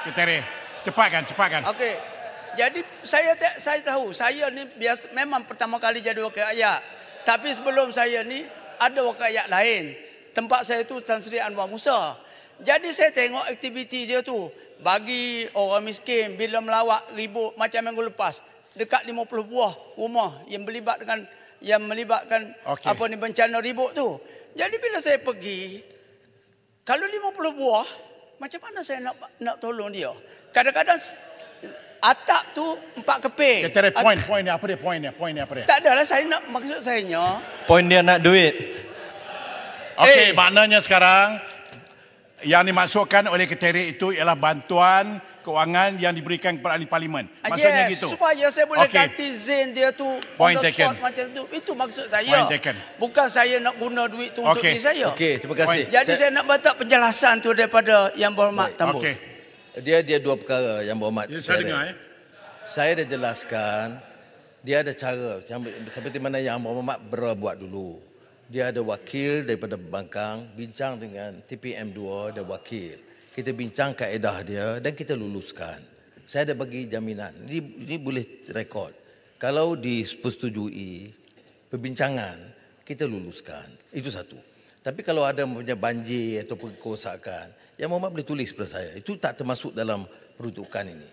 Ketereh. Cepatkan.
Okey. Jadi saya tahu saya ni memang pertama kali jadi wakil rakyat. Tapi sebelum saya ni ada wakil rakyat lain. Tempat saya tu Tan Sri Anwar Musa. Jadi saya tengok aktiviti dia tu. Bagi orang miskin bila melawat ribut macam minggu lepas. Dekat 50 buah rumah yang melibatkan apa ni bencana ribut tu. Jadi bila saya pergi, kalau 50 buah, macam mana saya nak tolong dia? Kadang-kadang atap tu 4 keping.
Ketereh, point ni apa dia?
Tak adalah maksud saya
Poin dia nak duit.
Okey, maknanya sekarang yang dimaksudkan oleh Ketereh itu ialah bantuan kewangan yang diberikan kepada ahli parlimen. Maksudnya gitu.
Supaya saya boleh ganti Zain dia tu
Point
on the
taken.
spot macam tu. Itu maksud saya.
Point taken.
Bukan saya nak guna duit tu untuk diri saya.
Okey, terima kasih.
Jadi saya nak minta penjelasan tu daripada Yang Berhormat Tambun.
Okey.
Dia dua perkara Yang Berhormat.
Saya dengar
Saya dah jelaskan dia ada cara seperti mana Yang Berhormat berbuat dulu. Dia ada wakil daripada pembangkang, bincang dengan TPM2 ada wakil. Kita bincang kaedah dia dan kita luluskan. Saya ada bagi jaminan. Ini boleh rekod. Kalau dipersetujui perbincangan, kita luluskan. Itu satu. Tapi kalau ada punya banjir atau kerosakan, Yang Berhormat boleh tulis kepada saya. Itu tak termasuk dalam peruntukan ini.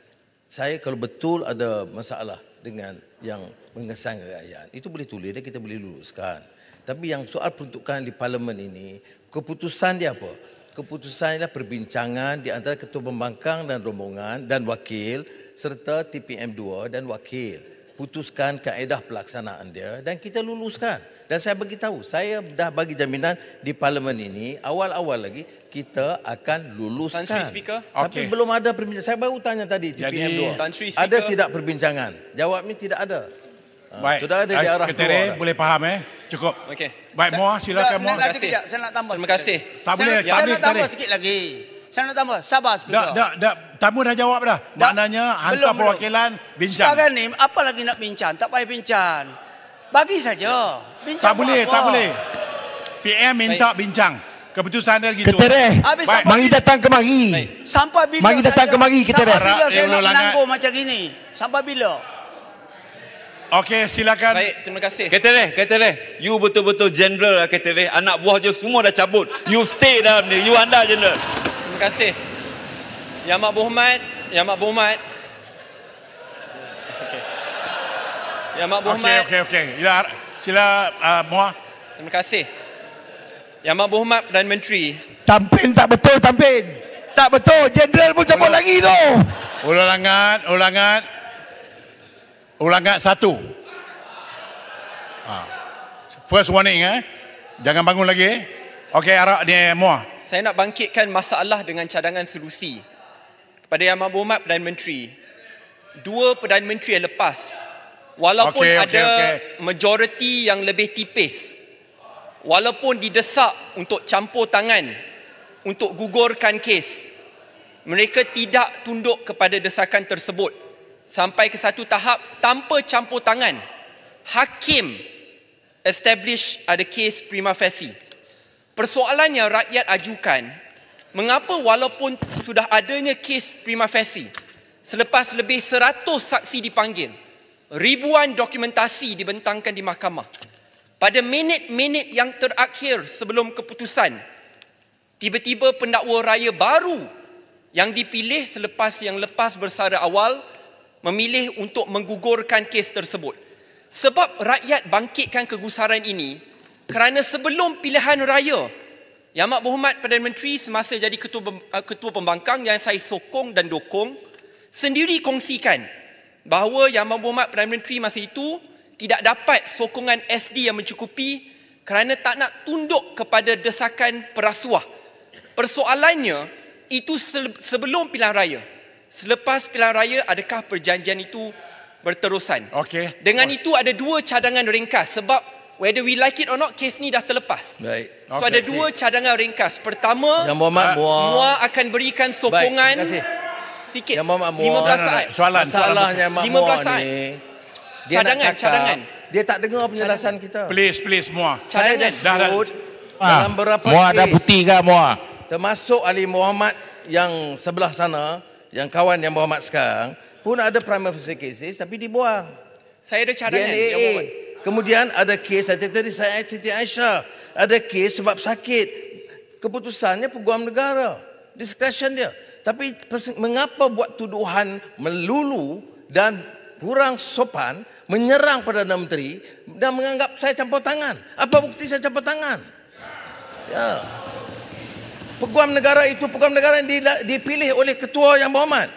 Saya kalau betul ada masalah dengan yang mengesan rakyat, itu boleh tulis dan kita boleh luluskan. Tapi yang soal peruntukan di parlimen ini, keputusan dia apa? keputusan ialah perbincangan di antara ketua pembangkang dan rombongan dan wakil serta TPM2 dan wakil. Putuskan kaedah pelaksanaan dia dan kita luluskan. Dan saya beritahu, saya dah bagi jaminan di parlimen ini, awal-awal lagi kita akan luluskan.
Tan Sri Speaker.
Tapi belum ada perbincangan. Saya baru tanya tadi TPM2.
Tan Sri Speaker.
Ada tidak perbincangan? Jawabnya tidak ada.
Baik.
Sudah ada di arah
Ketere, boleh faham Cukup.
Okey.
Baik, Muar, silakan Muar.
Nanti kejap, saya nak tambah.
Terima kasih.
Tak boleh,
Saya nak tambah sikit lagi. Saya nak tambah. Sabar, Speaker.
Dah. Tamu dah jawab dah. Maknanya hantar perwakilan bincang.
Sekarang ni, apa lagi nak bincang? Tak payah bincang. Bagi saja. Bincang
Tak boleh. PM minta bincang. Keputusan dia gitu.
Ketere, mari datang kemari.
Sampai bila
Mari datang kemari, Ketere.
Sampai bila saya nak menanggung macam gini? Sampai bila?
Okey, silakan.
Baik, terima kasih.
Ketere, you betul-betul general lah Ketere. Anak buah je semua dah cabut. You stay dalam ni, you anda general.
Terima kasih. Yang Amat Berhormat. Okey. Yang Amat Berhormat.
Okey. Sila Muar.
Terima kasih. Yang Amat Berhormat Perdana Menteri.
Tampin tak betul, tampin. Tak betul, jeneral pun cabut lagi tu.
Ulangan 1. First warning Jangan bangun lagi. Okey, Arak ni Muar.
Saya nak bangkitkan masalah dengan cadangan solusi. Kepada Yang Amat Berhormat Perdana Menteri. 2 Perdana Menteri yang lepas, walaupun ada majoriti yang lebih tipis, walaupun didesak untuk campur tangan untuk gugurkan kes, mereka tidak tunduk kepada desakan tersebut. Sampai ke satu tahap tanpa campur tangan, hakim establish ada kes prima facie. Persoalan yang rakyat ajukan, mengapa walaupun sudah adanya kes prima facie, selepas lebih 100 saksi dipanggil, ribuan dokumentasi dibentangkan di mahkamah, pada minit-minit yang terakhir sebelum keputusan, tiba-tiba pendakwa raya baru yang dipilih selepas yang lepas bersara awal memilih untuk menggugurkan kes tersebut. Sebab rakyat bangkitkan kegusaran ini kerana sebelum pilihan raya, Yang Amat Berhormat Perdana Menteri semasa jadi ketua pembangkang yang saya sokong dan dokong, sendiri kongsikan bahawa Yang Amat Berhormat Perdana Menteri masa itu tidak dapat sokongan SD yang mencukupi kerana tak nak tunduk kepada desakan perasuah. Persoalannya, itu sebelum pilihan raya. Selepas pilihan raya, adakah perjanjian itu berterusan?
Okey.
Dengan itu ada 2 cadangan ringkas sebab whether we like it or not, kes ni dah terlepas.
Baik.
So ada 2 cadangan ringkas. Pertama,
Yang Berhormat
Muar akan berikan sokongan sikit.
Yang Berhormat Muar.
15 saat.
Masalahnya Mak Muar ni, dia
cadangan.
Dia tak dengar penjelasan kita.
Please Muar.
Saya dah sebut dalam berapa
Muar dah
kes,
putih ke Muar?
termasuk Ali Muhammad yang sebelah sana, yang kawan Yang Berhormat sekarang, pun ada prima facie cases tapi dibuang.
Saya ada cadangan.
DNA.
Yang Berhormat.
Kemudian ada kes tadi saya Siti Aisyah, ada kes sebab sakit. Keputusannya Peguam Negara, discretion dia. Tapi mengapa buat tuduhan melulu dan kurang sopan, menyerang Perdana Menteri dan menganggap saya campur tangan? Apa bukti saya campur tangan? Ya. Peguam negara itu peguam negara yang dipilih oleh ketua Yang Berhormat.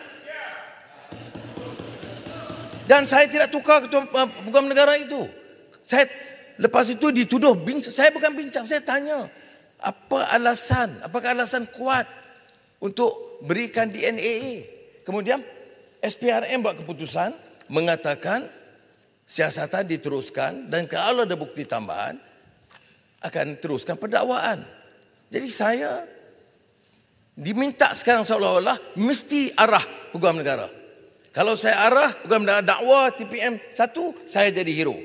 Dan saya tidak tukar ketua peguam negara itu. Saya lepas itu dituduh bincang. Saya bukan bincang, saya tanya. Apa alasan? Apakah alasan kuat untuk berikan DNA? Kemudian SPRM buat keputusan mengatakan siasatan diteruskan dan kalau ada bukti tambahan akan teruskan pendakwaan. Jadi saya diminta sekarang seolah-olah mesti arah peguam negara. Kalau saya arah peguam negara dakwa TPM 1, saya jadi hero.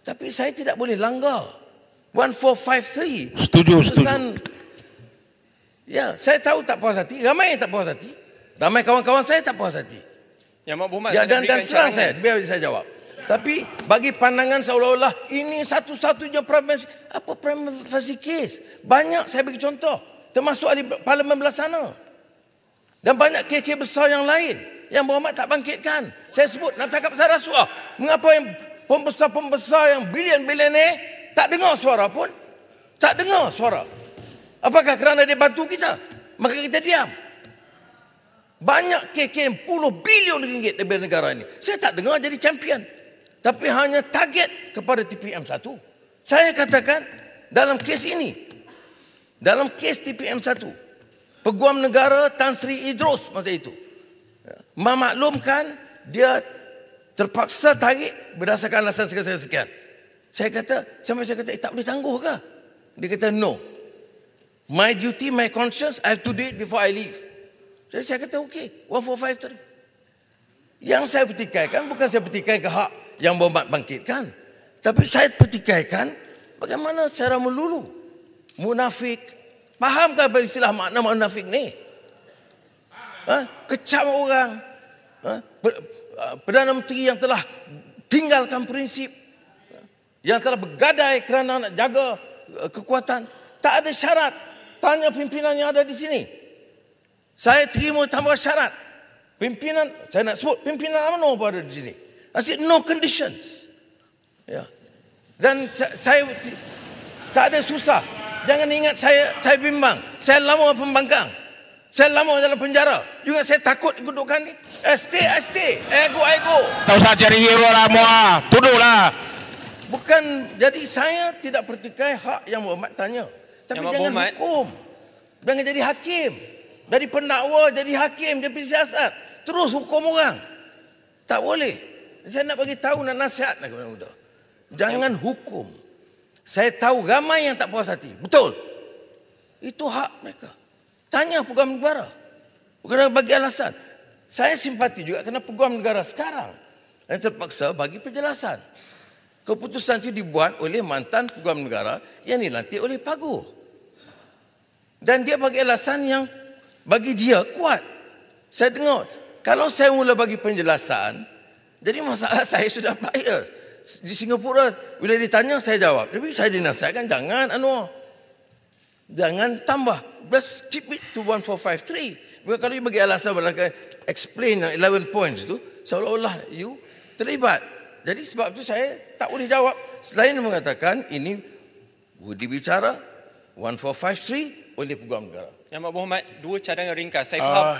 Tapi saya tidak boleh langgar 1453.
Setuju.
Ya, saya tahu tak puas hati, ramai yang tak puas hati. Ramai kawan-kawan saya tak puas hati.
Yang Amat Berhormat,
ya, dan serang saya, biar saya jawab. Tapi bagi pandangan seolah-olah ini satu-satunya prima facie case. Banyak saya bagi contoh, termasuk ahli parlimen belah sana. Dan banyak kes-kes besar yang lain yang Berhormat tak bangkitkan. Saya sebut nak cakap pasal rasuah. Mengapa yang pembesar-pembesar yang bilion-bilion tak dengar suara pun? Tak dengar suara. Apakah kerana dia bantu kita, maka kita diam? Banyak KKM puluh bilion ringgit daripada negara ini. Saya tak dengar jadi champion. Tapi hanya target kepada TPM1. Saya katakan dalam kes ini, dalam kes TPM1, Peguam Negara Tan Sri Idrus masa itu memaklumkan dia terpaksa tarik berdasarkan alasan sekian-sekian. Saya kata tak boleh tangguh ke? Dia kata no. My duty, my conscience, I have to do it before I leave. Saya kata okey, 1453. Yang saya petikaikan bukan saya petikaikan ke hak yang Berhormat bangkitkan. Tapi saya petikaikan bagaimana secara melulu munafik. Fahamkah istilah makna munafik ni? Kecam orang. Perdana Menteri yang telah tinggalkan prinsip, yang telah bergadai kerana nak jaga kekuatan. Tak ada syarat. Tanya pimpinan yang ada di sini. Saya terima tambah syarat. Pimpinan, saya nak sebut pimpinan UMNO pun ada di sini. I said no conditions. Ya. Dan saya tak ada susah. Jangan ingat saya bimbang. Saya lama pembangkang. Saya lama dalam penjara. Juga saya takut kedudukan ni. Stay. Ego.
Tak usah cari hero lah muah. Tuduhlah.
Bukan, jadi saya tidak pertikai hak yang Berhormat tanya. Tapi
Yang
jangan
Berhormat,
hukum. Jangan jadi hakim. Dari pendakwa jadi hakim, jadi siasat. Terus hukum orang. Tak boleh. Saya nak bagi tahu, nak nasihat nak kepada muda. Jangan hukum. Saya tahu ramai yang tak puas hati. Betul. Itu hak mereka. Tanya Peguam Negara. Bukan bagi alasan. Saya simpati juga kerana Peguam Negara sekarang yang terpaksa bagi penjelasan. Keputusan itu dibuat oleh mantan Peguam Negara yang dilantik oleh Paguh. Dan dia bagi alasan yang bagi dia kuat. Saya dengar, kalau saya mula bagi penjelasan, jadi masalah saya sudah bias. Di Singapura, bila ditanya saya jawab. Tapi saya dinasihatkan, jangan Anwar. Jangan tambah. Just keep it to 1453. Bukan kalau you bagi alasan, explain yang 11 points itu, seolah-olah you terlibat. Jadi sebab itu saya tak boleh jawab. Selain mengatakan ini dibicara 1453 oleh Peguam Negara.
Yang Berhormat, dua cadangan ringkas. Saya faham.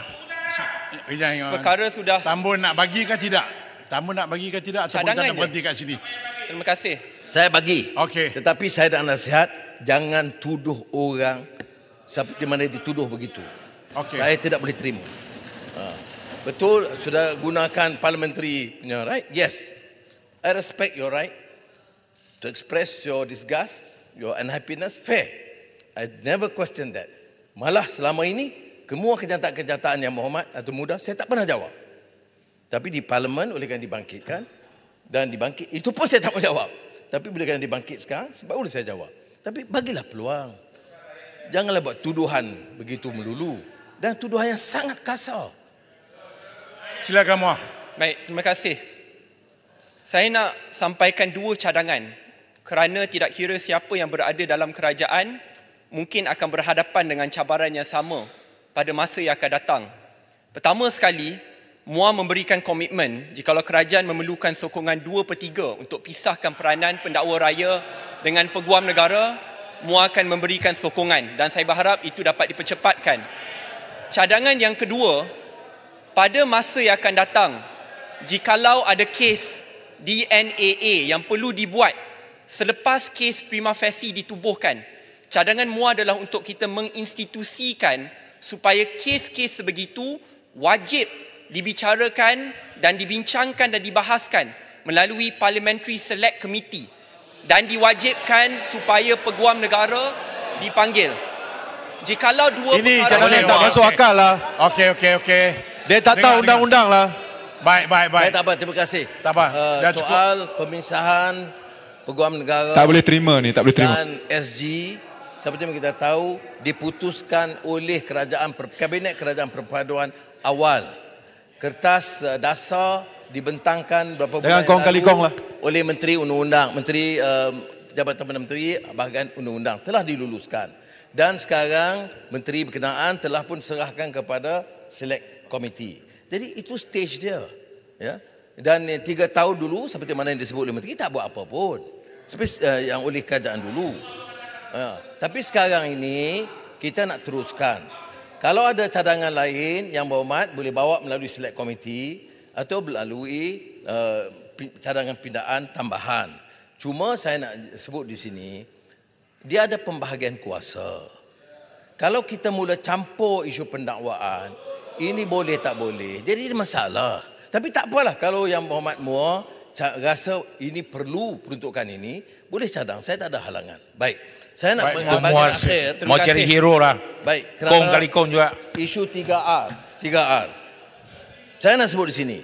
Perkara sudah.
Tambun nak bagi ke tidak? Tambun nak bagi ke tidak? Ataupun kita nak berhenti kat sini?
Terima kasih.
Saya bagi.
Okey.
Tetapi saya nak nasihat, jangan tuduh orang seperti mana dituduh begitu.
Okey.
Saya tidak boleh terima. Betul, sudah gunakan parliamentary punya right? Yes. I respect your right to express your disgust, your unhappiness. Fair. I never question that. Malah selama ini, semua kenyataan-kenyataan yang Berhormat atau muda, saya tak pernah jawab. Tapi di parlimen oleh kerana dibangkitkan, dan dibangkit, itu pun saya tak mau jawab. Tapi bila kerana dibangkit sekarang, sebab boleh saya jawab. Tapi bagilah peluang. Janganlah buat tuduhan begitu melulu. Dan tuduhan yang sangat kasar.
Silakan Muah.
Baik, terima kasih. Saya nak sampaikan dua cadangan. Kerana tidak kira siapa yang berada dalam kerajaan, mungkin akan berhadapan dengan cabaran yang sama pada masa yang akan datang. Pertama sekali, MUA memberikan komitmen jikalau kerajaan memerlukan sokongan 2/3 untuk pisahkan peranan pendakwa raya dengan Peguam Negara, MUA akan memberikan sokongan dan saya berharap itu dapat dipercepatkan. Cadangan yang kedua, pada masa yang akan datang, jikalau ada kes DNAA yang perlu dibuat selepas kes prima facie ditubuhkan, cadangan MUA adalah untuk kita menginstitusikan supaya kes-kes sebegitu wajib dibicarakan dan dibincangkan dan dibahaskan melalui Parliamentary Select Committee dan diwajibkan supaya Peguam Negara dipanggil. Jikalau dua
ini cadangan tak masuk akal lah.
Okey.
Dia tak tahu undang-undang lah.
Baik.
Tak apa, terima kasih.
Tak apa.
Soal pemisahan Peguam Negara
tak boleh terima ni, tak boleh terima.
Dan SG, seperti yang kita tahu, diputuskan oleh Kabinet Kerajaan Perpaduan awal. Kertas dasar dibentangkan berapa bulan lalu
lah.
oleh Menteri Undang-Undang, Menteri Jabatan Perdana Menteri bahagian Undang-Undang telah diluluskan. Dan sekarang Menteri berkenaan telah pun serahkan kepada Select Committee. Jadi itu stage dia. Ya. Dan 3 tahun dulu seperti mana yang disebut oleh Menteri tak buat apa pun. Seperti yang oleh kerajaan dulu. Tapi sekarang ini kita nak teruskan. Kalau ada cadangan lain yang berhormat boleh bawa melalui select committee atau melalui cadangan pindaan tambahan. Cuma saya nak sebut di sini, dia ada pembahagian kuasa. Kalau kita mula campur isu pendakwaan, ini boleh tak boleh, jadi masalah. Tapi tak apalah, kalau yang berhormat Muar rasa ini perlu peruntukan ini, boleh cadang, saya tak ada halangan. Baik, saya nak bahagian akhir.
Mau cari hero lah.
Baik,
Kong kali kong juga.
Isu 3R. Saya nak sebut di sini.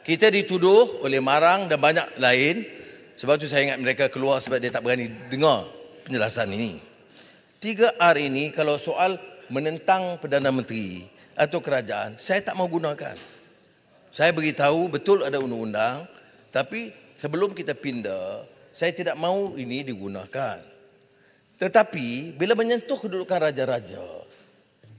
Kita dituduh oleh Marang dan banyak lain, sebab tu saya ingat mereka keluar sebab dia tak berani dengar penjelasan ini. 3R ini kalau soal menentang Perdana Menteri atau kerajaan, saya tak mau gunakan. Saya beritahu betul ada undang-undang, tapi sebelum kita pindah, saya tidak mau ini digunakan. Tetapi bila menyentuh kedudukan raja-raja,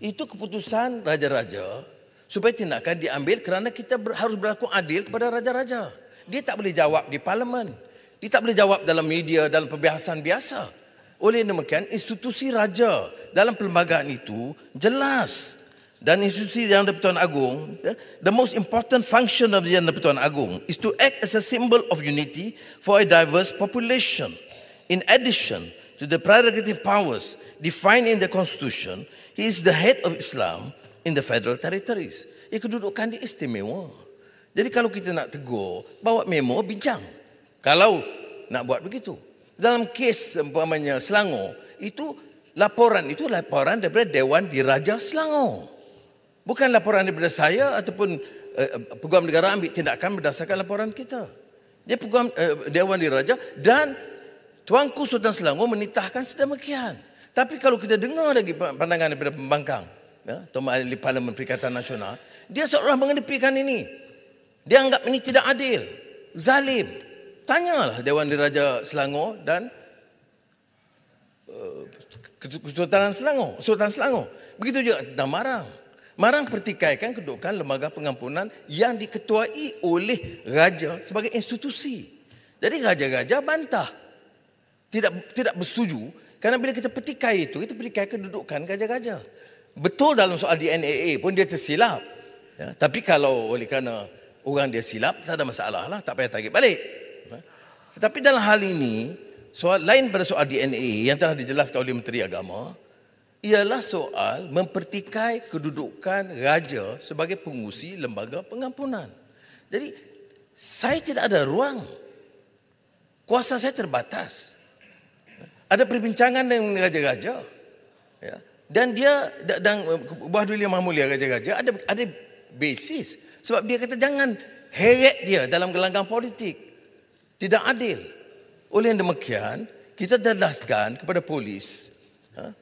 itu keputusan raja-raja supaya tindakan diambil kerana kita harus berlaku adil kepada raja-raja. Dia tak boleh jawab di parlimen. Dia tak boleh jawab dalam media, dalam perbahasan biasa. Oleh demikian, institusi raja dalam perlembagaan itu jelas. Dan institusi Yang di-Pertuan Agong, the most important function of the Yang di-Pertuan Agong is to act as a symbol of unity for a diverse population. In addition to the prerogative powers defined in the Constitution, he is the head of Islam in the Federal Territories. Kedudukan dia istimewa. Jadi kalau kita nak tegur, bawa memo, bincang. Kalau nak buat begitu. Dalam kes umpamanya Selangor, itu laporan daripada Dewan Diraja Selangor. Bukan laporan daripada saya ataupun Peguam Negara ambil tindakan berdasarkan laporan kita. Dia Peguam Dewan Diraja dan Tuanku Sultan Selangor menitahkan sedemikian. Tapi kalau kita dengar lagi pandangan daripada pembangkang, atau ahli Parlimen Perikatan Nasional, dia seolah mengedepikan ini. Dia anggap ini tidak adil, zalim. Tanyalah Dewan Diraja Selangor dan Kesultanan Selangor, Sultan Selangor. Begitu juga tentang Marang. Marang pertikaikan kedudukan lembaga pengampunan yang diketuai oleh raja sebagai institusi. Jadi raja-raja bantah. Tidak bersetuju kerana bila kita petikai itu, kita petikai kedudukan raja-raja. Betul dalam soal DNAA pun dia tersilap. Ya, tapi kalau oleh kerana orang dia silap, tak ada masalah lah, tak payah tarik balik. Tetapi dalam hal ini, soal lain pada soal DNA yang telah dijelaskan oleh Menteri Agama, ialah soal mempertikai kedudukan raja sebagai pengurusi lembaga pengampunan. Jadi, saya tidak ada ruang. Kuasa saya terbatas. Ada perbincangan dengan raja-raja. Ya. Dan dia, dan Buah Duli Yang Mulia raja-raja, ada basis. Sebab dia kata jangan heret dia dalam gelanggang politik. Tidak adil. Oleh yang demikian, kita jelaskan kepada polis,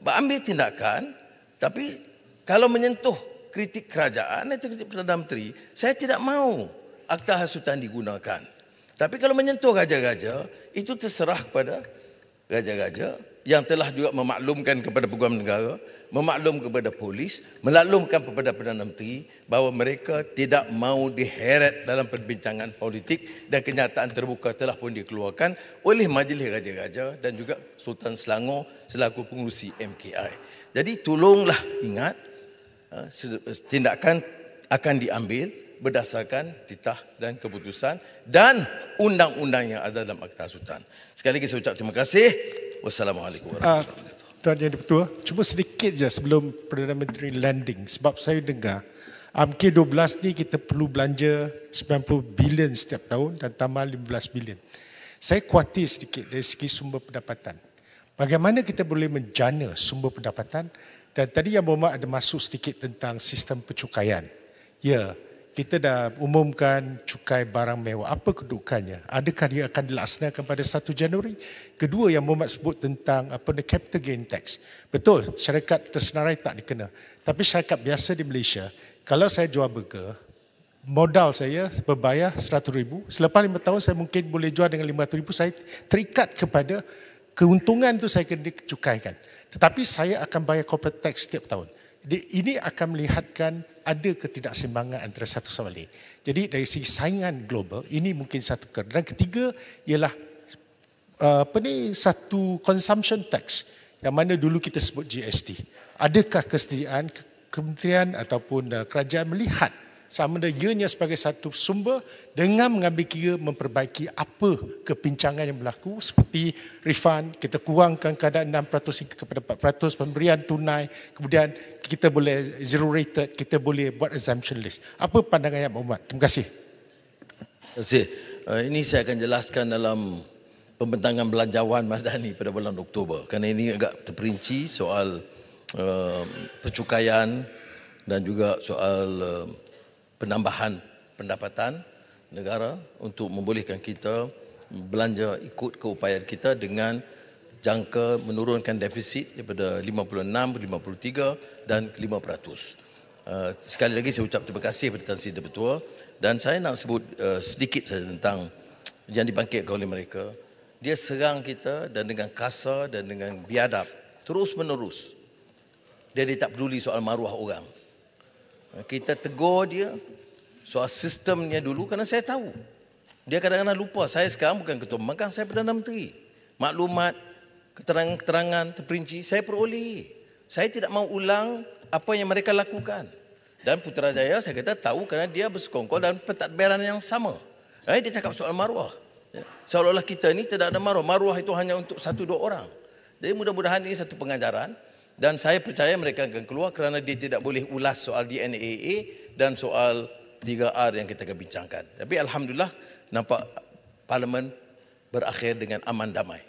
ambil tindakan, tapi kalau menyentuh kritik kerajaan atau kritik Perdana Menteri, saya tidak mahu akta hasutan digunakan. Tapi kalau menyentuh raja-raja, itu terserah kepada raja-raja yang telah juga memaklumkan kepada Peguam Negara, memaklum kepada polis, memaklumkan kepada Perdana Menteri bahawa mereka tidak mahu diheret dalam perbincangan politik dan kenyataan terbuka telah pun dikeluarkan oleh Majlis Raja-Raja dan juga Sultan Selangor selaku pengurusi MKI. Jadi tolonglah ingat, tindakan akan diambil berdasarkan titah dan keputusan dan undang-undang yang ada dalam Akta Hasutan. Sekali lagi saya ucap terima kasih. Wassalamualaikum warahmatullahi wabarakatuh.
Tuan Yang di-Pertua, cuma sedikit je sebelum Perdana Menteri landing. Sebab saya dengar, MK12 ni kita perlu belanja 90 bilion setiap tahun dan tambah 15 bilion. Saya khawatir sedikit dari segi sumber pendapatan. Bagaimana kita boleh menjana sumber pendapatan? Dan tadi Yang Berhormat ada masuk sedikit tentang sistem pencukaian. Ya, kita dah umumkan cukai barang mewah. Apa kedudukannya? Adakah dia akan dilaksanakan pada 1 Januari? Kedua, Yang Berhormat sebut tentang capital gain tax. Betul, syarikat tersenarai tak dikena. Tapi syarikat biasa di Malaysia, kalau saya jual burger, modal saya berbayar 100,000. Selepas 5 tahun saya mungkin boleh jual dengan 500,000. Saya terikat kepada keuntungan tu saya kena cukaikan. Tetapi saya akan bayar corporate tax setiap tahun. Jadi ini akan melihatkan ada ketidakseimbangan antara satu sama lain. Jadi dari segi saingan global, ini mungkin satu perkara. Dan ketiga ialah satu consumption tax yang mana dulu kita sebut GST. adakah kesediaan kementerian ataupun kerajaan melihat sama ada ianya sebagai satu sumber dengan mengambil kira memperbaiki apa kepincangan yang berlaku seperti refund, kita kurangkan kadar 6% hingga kepada 4% pemberian tunai, kemudian kita boleh zero rated, kita boleh buat exemption list. Apa pandangan Yang Berhormat? Terima kasih.
Terima kasih. Ini saya akan jelaskan dalam pembentangan belanjawan madani pada bulan Oktober. Kerana ini agak terperinci soal percukaian dan juga soal penambahan pendapatan negara untuk membolehkan kita belanja ikut keupayaan kita dengan jangka menurunkan defisit daripada 56, 53 dan 5%. Sekali lagi saya ucap terima kasih kepada Tan Sri Ketua dan saya nak sebut sedikit saja tentang yang dibangkitkan oleh mereka. Dia serang kita dan dengan kasar dan dengan biadab terus menerus. Dia tak peduli soal maruah orang. Kita tegur dia soal sistemnya dulu kerana saya tahu. Dia kadang-kadang lupa. Saya sekarang bukan Ketua Pembangkang, saya Perdana Menteri. Maklumat, keterangan-keterangan terperinci saya peroleh. Saya tidak mahu ulang apa yang mereka lakukan. Dan Putrajaya saya kata tahu kerana dia bersekongkol dalam pentadbiran yang sama. Dia cakap soal maruah. Seolah-olah kita ni tidak ada maruah. Maruah itu hanya untuk 1-2 orang. Jadi mudah-mudahan ini satu pengajaran. Dan saya percaya mereka akan keluar kerana dia tidak boleh ulas soal DNAA dan soal 3R yang kita akan bincangkan. Tapi Alhamdulillah nampak Parlimen berakhir dengan aman damai.